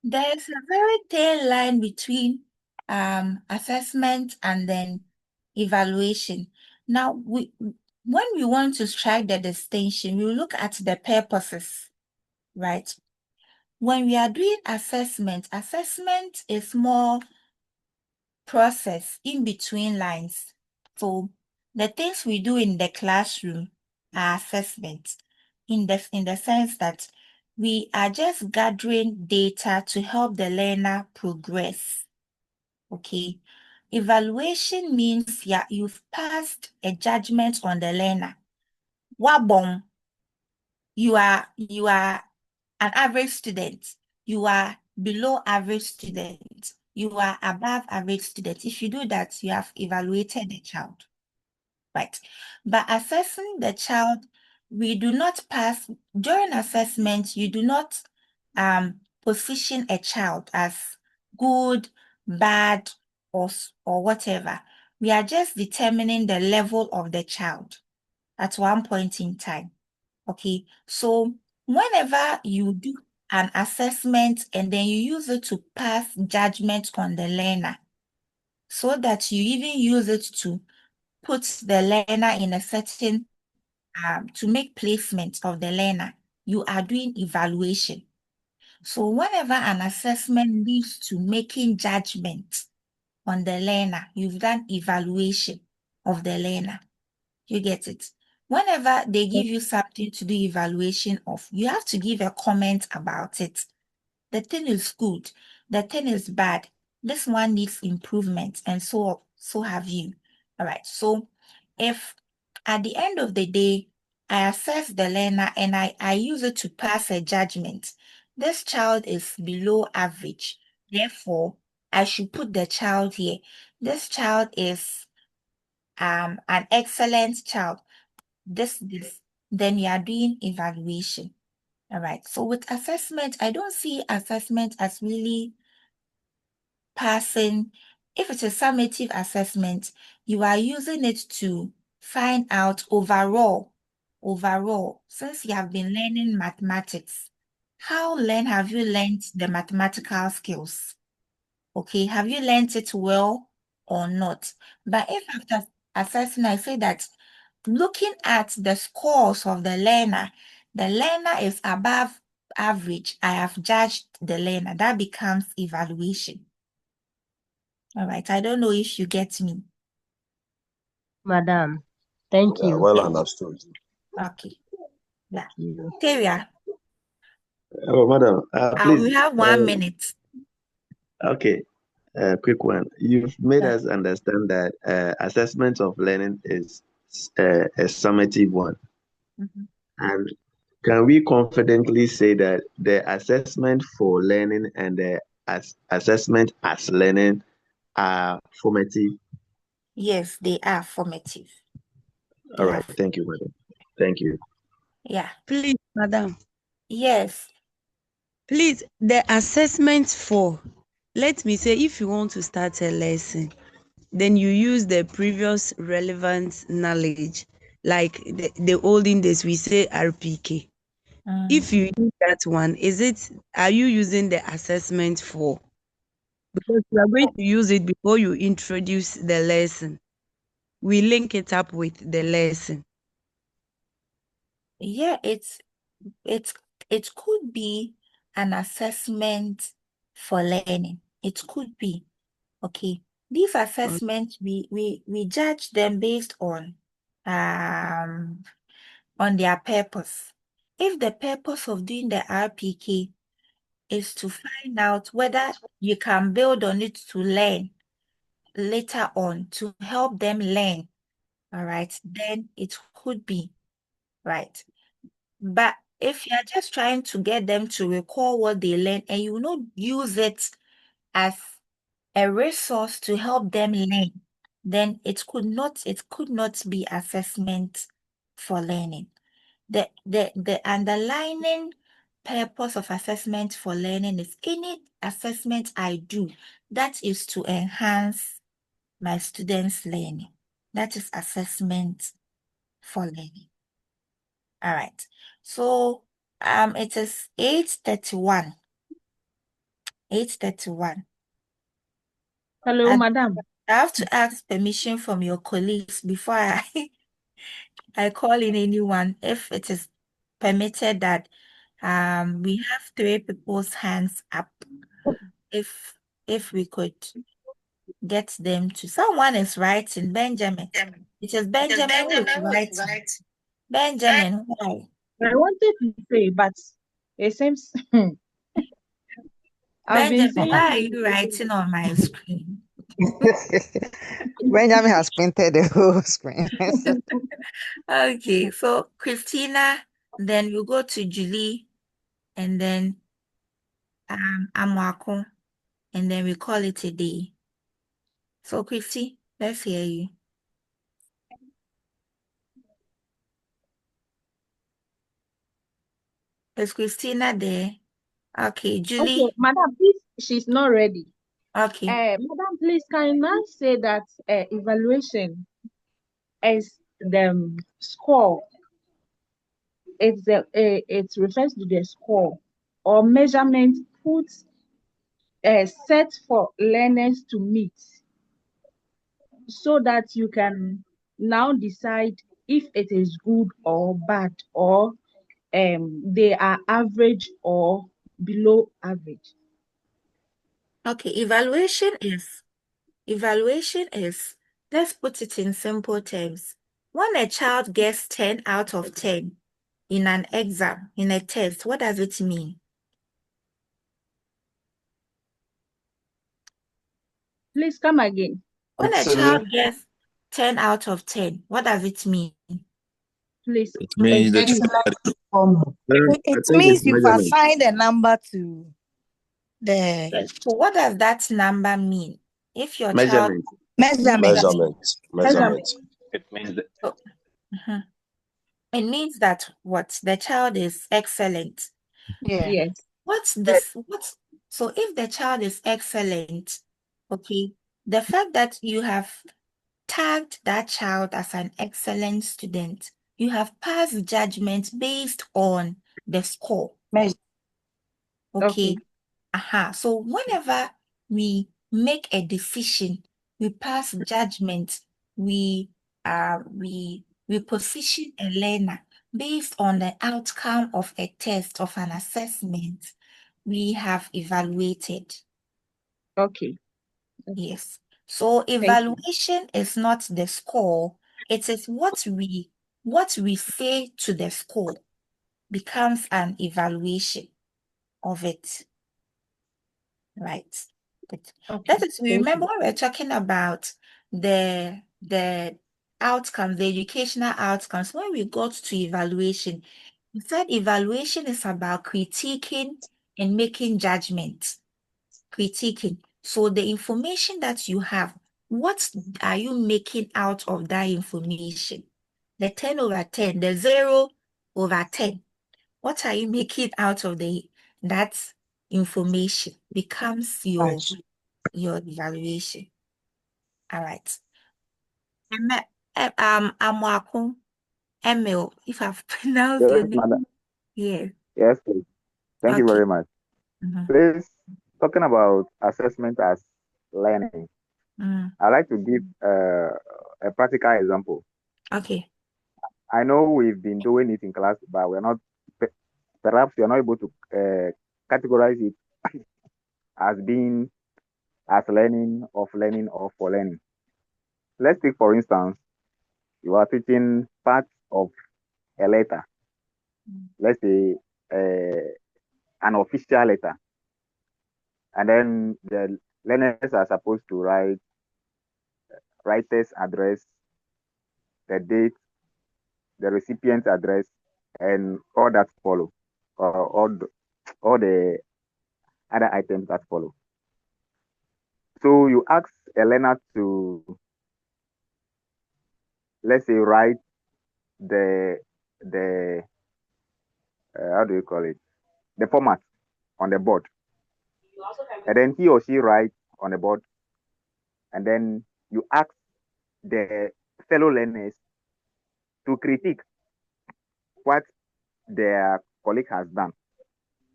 there's a very thin line between assessment and then evaluation. Now, when we want to strike the distinction, we look at the purposes, right? When we are doing assessment, assessment is more process in between lines. So the things we do in the classroom are assessment in the sense that we are just gathering data to help the learner progress. Okay. Evaluation means, yeah, you've passed a judgment on the learner. Wabong, you are an average student. You are below average student. You are above average student. If you do that, you have evaluated the child. Right. By assessing the child, we do not pass, during assessment, you do not position a child as good, bad, or whatever. We are just determining the level of the child at one point in time. Okay, so whenever you do an assessment and then you use it to pass judgment on the learner, so that you even use it to put the learner in a certain, to make placement of the learner, you are doing evaluation. So whenever an assessment leads to making judgment on the learner, you've done evaluation of the learner. You get it? Whenever they give you something to do evaluation of, you have to give a comment about it. The thing is good, the thing is bad, this one needs improvement, and so have you. All right, so if at the end of the day, I assess the learner and I use it to pass a judgment, this child is below average, therefore I should put the child here. This child is an excellent child. This, then you are doing evaluation. All right. So with assessment, I don't see assessment as really passing. If it's a summative assessment, you are using it to find out overall, since you have been learning mathematics, have you learned the mathematical skills? Okay, have you learned it well or not? But if after assessing, I say that looking at the scores of the learner is above average, I have judged the learner. That becomes evaluation. All right, I don't know if you get me. Madam, thank Yeah, you. well understood. Okay, yeah. Thank you. Teria, Oh, madam, we please. have 1 minute. Okay, quick one. You've made Yeah. us understand that assessment of learning is a summative one. Mhm. And can we confidently say that the assessment for learning and the assessment as learning are formative? Yes, they are formative. All right, thank you, madam. Thank you. Yeah. Please, madam. Yes. Please, the assessment for, let me say, if you want to start a lesson, then you use the previous relevant knowledge, like the olden days, we say RPK. If you use that one, are you using the assessment for? Because you are going to use it before you introduce the lesson. We link it up with the lesson. Yeah, it's it could be an assessment for learning. It could be. Okay. These assessments we judge them based on their purpose. If the purpose of doing the RPK is to find out whether you can build on it to learn later on, to help them learn, all right, then it could be, right? But if you're just trying to get them to recall what they learned and you not use it as a resource to help them learn, then it could not be assessment for learning. The underlying purpose of assessment for learning is any assessment I do that is to enhance my students' learning. That is assessment for learning. All right. So it is 8:31. 8:31. Hello, I, madam. I have to ask permission from your colleagues before I call in anyone if it is permitted that we have three people's hands up. If we could get them to someone is writing, Benjamin. It is Benjamin who is writing. Benjamin, why? I wanted to say, but it seems I've been Benjamin, saying why are you writing on my screen? Benjamin has painted the whole screen. Okay, so Christina, then we'll go to Julie, and then Amwako, and then we call it a day. So Christy, let's hear you. Is Christina there? Okay, Julie. okay, madam, please, she's not ready. Okay. Madam, please, can I say that evaluation is the score? It refers to the score or measurement put set for learners to meet, so that you can now decide if it is good or bad, or they are average or below average. Okay, evaluation is, let's put it in simple terms. When a child gets 10 out of 10 in an exam, in a test, what does it mean? Please come again. When a child gets 10 out of 10, what does it mean? Please. It means that It I think it's means you've measurement. assigned a number to the So what does that number mean? If your child Measurement. measurement. Measurement. It means that oh, mhm. It means that what the child is excellent. Yeah. Yes. So if the child is excellent, okay, the fact that you have tagged that child as an excellent student, you have passed judgment based on the score. Measure. Okay. So whenever we make a decision, we pass judgment, we we position a learner based on the outcome of a test, of an assessment we have evaluated. Okay. Yes. So Thank you. evaluation is not the score, it is what we say to the score becomes an evaluation of it. Right. Good. That Okay. is, we Thank remember you. when we're talking about the outcomes, the educational outcomes, when we got to evaluation, we said evaluation is about critiquing and making judgments. Critiquing. So the information that you have, what are you making out of that information? The 10 over 10, the 0 over 10. What are you making out of that information becomes your evaluation. All right. Amwako, Emil, if I've pronounced your Yes, name. madam. Yes. Yes, please. Thank you Okay. very much. Mhm. Please, talking about assessment as learning, Mm. I'd like to give a practical example. Okay. I know we've been doing it in class, but we're not, perhaps you're not able to categorize it as being as learning, of learning, or for learning. Let's take, for instance, you are teaching parts of a letter, let's say an official letter, and then the learners are supposed to write writer's address, the date, the recipient's address, and all that follow, or all the other items that follow. So you ask a learner to, let's say, write the how do you call it, the format on the board, and then he or she writes on the board, and then you ask the fellow learners to critique what their colleague has done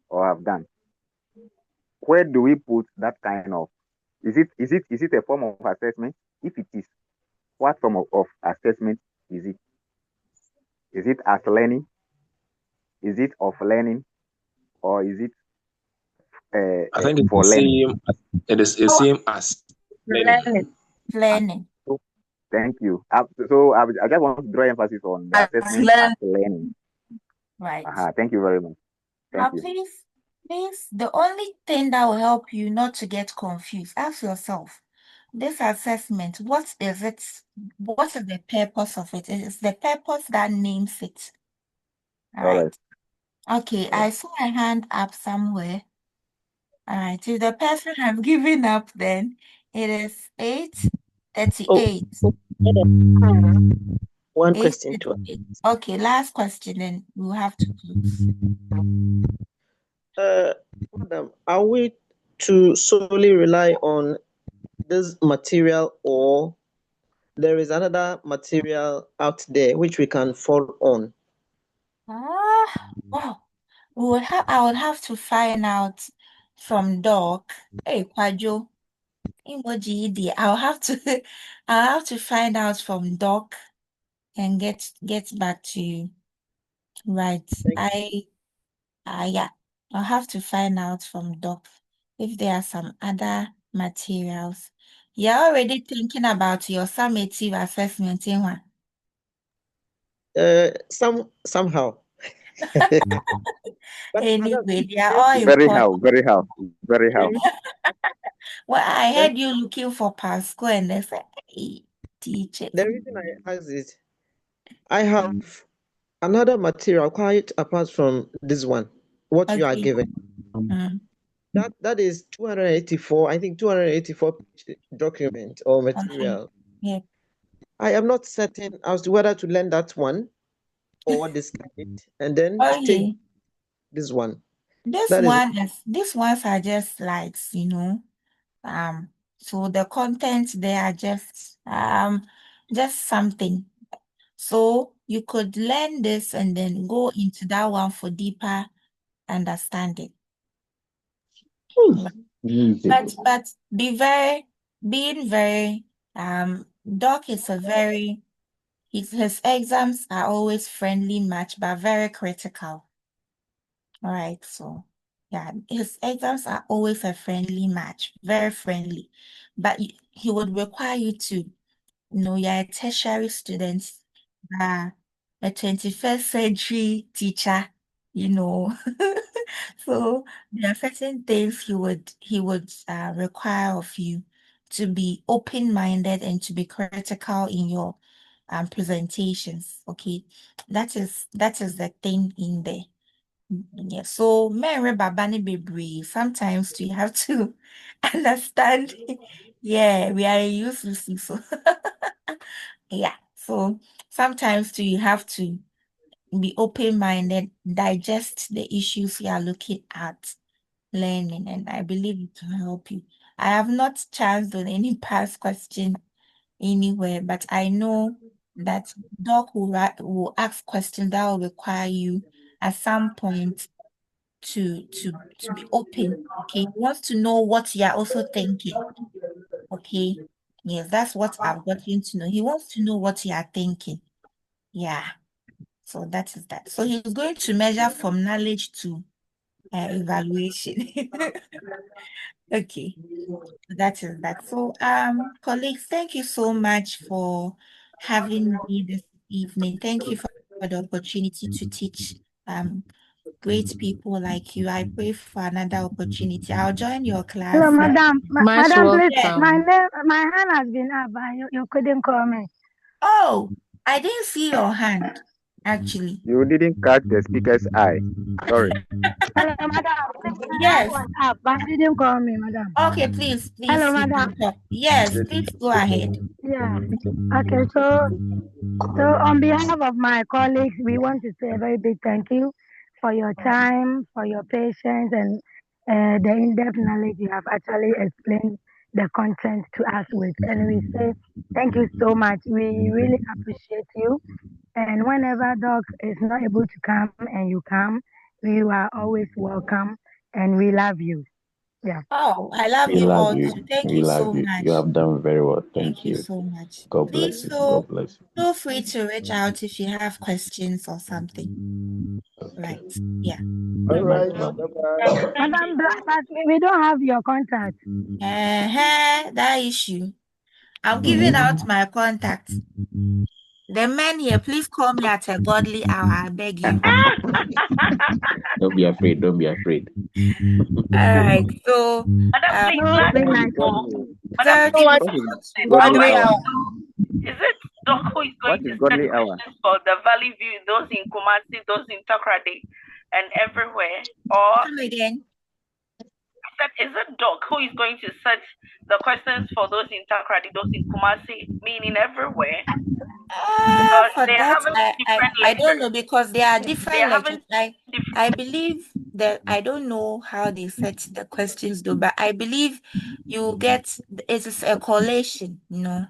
or have done. Where do we put that kind of, is it a form of assessment? If it is, what form of assessment is it? Is it as learning? Is it of learning? Or is it I think it's for the learning? same. It is the same as learning. Learning. Thank you. So I just want to draw emphasis on the assessment as learning. Right. Thank you very much. Now, Thank you. please, the only thing that will help you not to get confused, ask yourself, this assessment, what is it? What is the purpose of it? It is the purpose that names it. All All right. right. Okay, I saw a hand up somewhere. All right, if the person has given up, then it is 8:38. One question to 8:38. Okay, last question, then we'll have to close. Madam, are we to solely rely on this material, or there is another material out there which we can fall on? Wow. I would have to find out from Doc. Hey, Kwajo, emoji there. I'll have to find out from Doc and get back to you. Right. Yeah. I'll have to find out from Doc if there are some other materials. You're already thinking about your summative assessment, Somehow. But anyway, they are all Very important. very how. Well, I heard you looking for Pascal and they said, hey, teacher. The reason I ask is I have another material quite apart from this one, what you are Okay. given. That is 284, I think 284 page document or material. Yeah. I am not certain as to whether to learn that one or discard it and then take this one. These ones are just slides, so the contents they are just something. So you could learn this and then go into that one for deeper understanding. But being very Doc is his exams are always friendly match but very critical. All right, so yeah, his exams are always a friendly match, very friendly. But he would require you to, you're a tertiary student, a 21st century teacher, So there are certain things he would require of you to be open-minded and to be critical in your presentations. Okay, that is the thing in there. Yeah, so Mary Babani Bibri, sometimes you have to understand. Yeah, we are used to see so. Yeah, so sometimes you have to be open-minded, digest the issues you are looking at learning, and I believe it will help you. I have not chanced on any past question anywhere, but I know that Doc will ask questions that will require you at some point to be open. Okay, he wants to know what you are also thinking. Okay, yes, that's what I've gotten to know. He wants to know what you are thinking. Yeah. So that is that. So he's going to measure from knowledge to evaluation. Okay, that is that. So, colleagues, thank you so much for having me this evening. Thank you for the opportunity to teach great people like you. I pray for another opportunity. I'll join your class. Hello, madam. Most Madam, please, Yes. my welcome. name, my hand has been up, and you couldn't call me. Oh, I didn't see your hand, actually. You didn't catch the speaker's eye. Sorry. Hello, madam. Please, my hand Yes. was up, but you didn't call me, madam. Okay, please, Hello, you madam. can talk. Yes, please go ahead. Yeah. Okay, so on behalf of my colleagues, we want to say a very big thank you for your time, for your patience, and the in-depth knowledge you have actually explained the content to us with. And we say thank you so much. We really appreciate you. And whenever Doc is not able to come and you come, you are always welcome, and we love you. Yeah. Oh, I love We you love all you. too. Thank We you so love you. You much. have done very well. Thank Thank you you. so much. God bless Please you. God bless feel free to reach out if you have questions or something. you. Right. Yeah. All right. So, Bye-bye. Madam, but we don't have your contact. that issue. I'm giving out my contacts. The men here, please call me at a godly hour. I beg you. Don't be afraid. Don't be afraid. All right. So, Madam, please, No last late What is night. info. godly? Madam, zero please, two What is four two. godly I hour? want to know, is it Doc who is What going is to set godly hour? questions for the Valley View, those in Kumasi, those in Takrady, and everywhere? Or Come again. is it Doc who is going to set the questions for those in Takrady, those in Kumasi, meaning everywhere? Because For they're that, having I different I don't lectures. know because there are different They're lectures. having I believe that I don't know how they set the questions though, but I believe you get it is a collation, you know.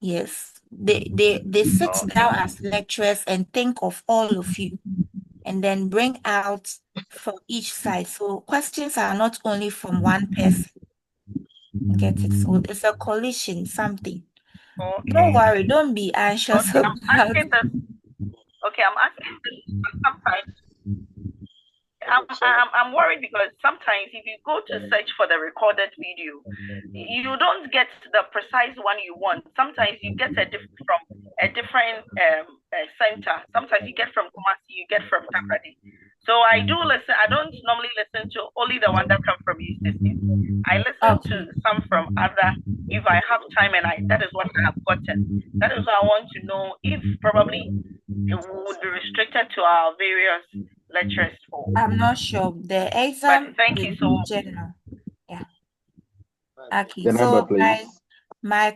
Yes. They sit okay. down as lecturers and think of all of you and then bring out for each side. So questions are not only from one person. Get it? So it's a collision, something. Don't Okay. worry, don't be anxious Okay. I'm about asking this. Okay, I'm asking this because sometimes I'm worried because sometimes if you go to search for the recorded video, you don't get the precise one you want. Sometimes you get from a different center. Sometimes you get from Kumasi, you get from Takrady. So I do listen. I don't normally listen to only the one that come from EAS213D. I listen to Okay. some from other if I have time, and that is what I have gotten. That is why I want to know if probably it would be restricted to our various lectures for. I'm not sure. The But exam thank will you so be much. general. Yeah. Okay. The number, So please. my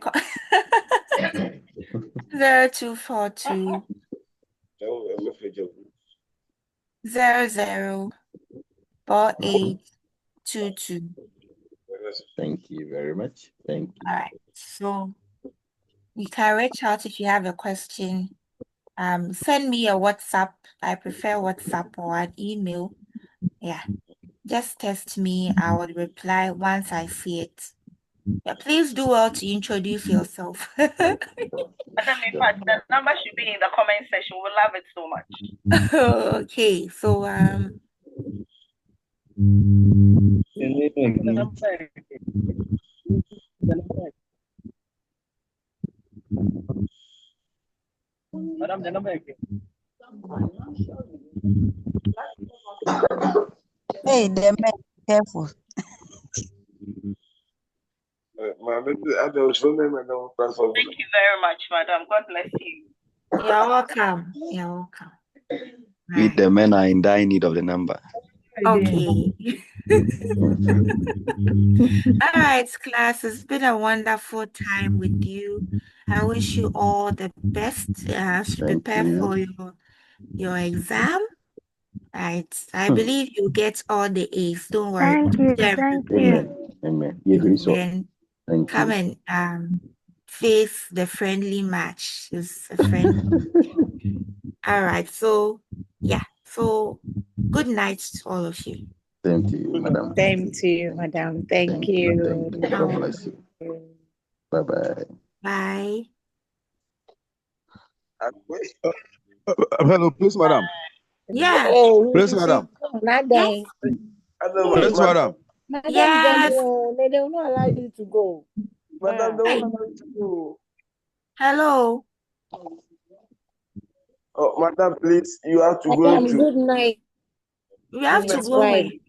0242 004822. Thank you very much. Thank you. All right. So you can reach out if you have a question. Send me a WhatsApp. I prefer WhatsApp or an email. Yeah. Just text me. I will reply once I see it. Yeah, please do well to introduce yourself. Madam, in fact, the number should be in the comment section. We'll love it so much. Okay, so Madam, the number again. Hey, the men, careful. Thank you very much, madam. God bless you. you're welcome. You're welcome. We the men are in dire need of the number. Okay. All right, class. It's been a wonderful time with you. I wish you all the best as you Thank prepare you. for your exam. Right. I believe you get all the A's. Don't worry. Thank Keep you. them. Thank you. Amen. Amen. You agree so. Then Thank come you. and face the friendly match. It's a friendly. All right. So yeah. So good night to all of you. Same to you, madam. Same to you, madam. Thank Thank you. you. Thank you. God bless you. Bye bye. Bye. Hello, please, madam. Yeah. Please, madam. Yes. Please, madam. Madam, Yes. they will not allow you to go. Madam, they Hey. won't allow you to go. Hello. Oh, madam, please, you have to go Madam, to. good night. We have to Miss go White.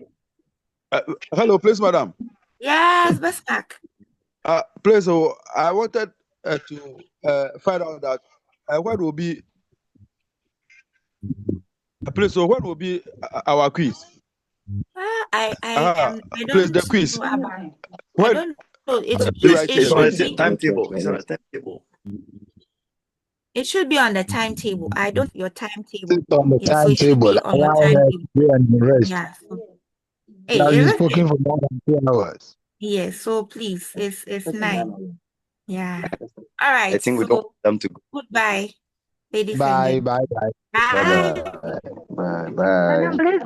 where? Hello, please, madam. Yes, best back. Please, I wanted to find out that what will be, please, so what will be our quiz? I Please, don't the quiz. know about it. I When don't know. It It's on a should be timetable. It's on a timetable. it should be on the timetable. I don't your timetable. It's on the Yeah, so it should timetable. be on your timetable. And rest. Yeah. So, You have hey, been is spoken it? for more than 2 hours. Yes. So please, it's nine. Yeah. All I right. think we don't So want them to go. goodbye, ladies and Bye, gentlemen. bye, Bye. bye, Madam, bye. please,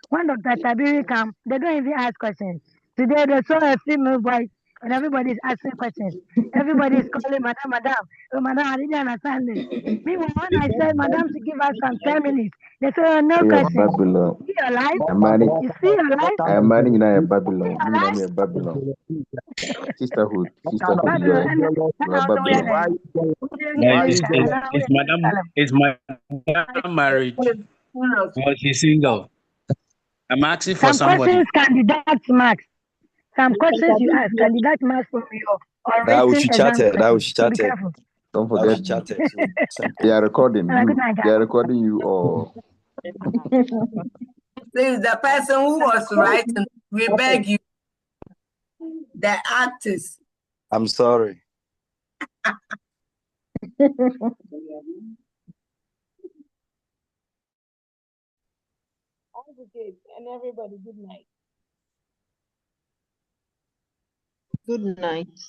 when Dr. Tabiri come, they don't even ask questions. Today they saw a female voice and everybody is asking questions. Everybody is calling Madam, Madam. Oh, Madam, I didn't understand this. Meanwhile, when I said Madam to give us some 10 minutes, they say, oh, no Yeah, questions. Babylon. See your life? I'm managing. You see your life? I'm managing a See Babylon. your Me, I'm life? a Babylon. Sisterhood. Babylon, You are, and you are also where Babylon. Is Madam married or she's single? I'm asking for some somebody. questions can deduct marks. Some questions you ask can deduct marks from your That we unwritten should chat exam it. That we questions. should So be chat it. careful. Don't That we forget, should chat it. So simple. they are recording Good you. night, They are guys. recording you or Please, the person who was writing, we beg you, the actors. I'm sorry. Advocate and everybody, good night. Good night.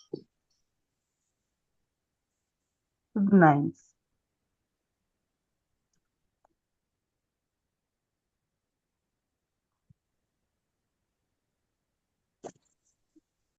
Good night.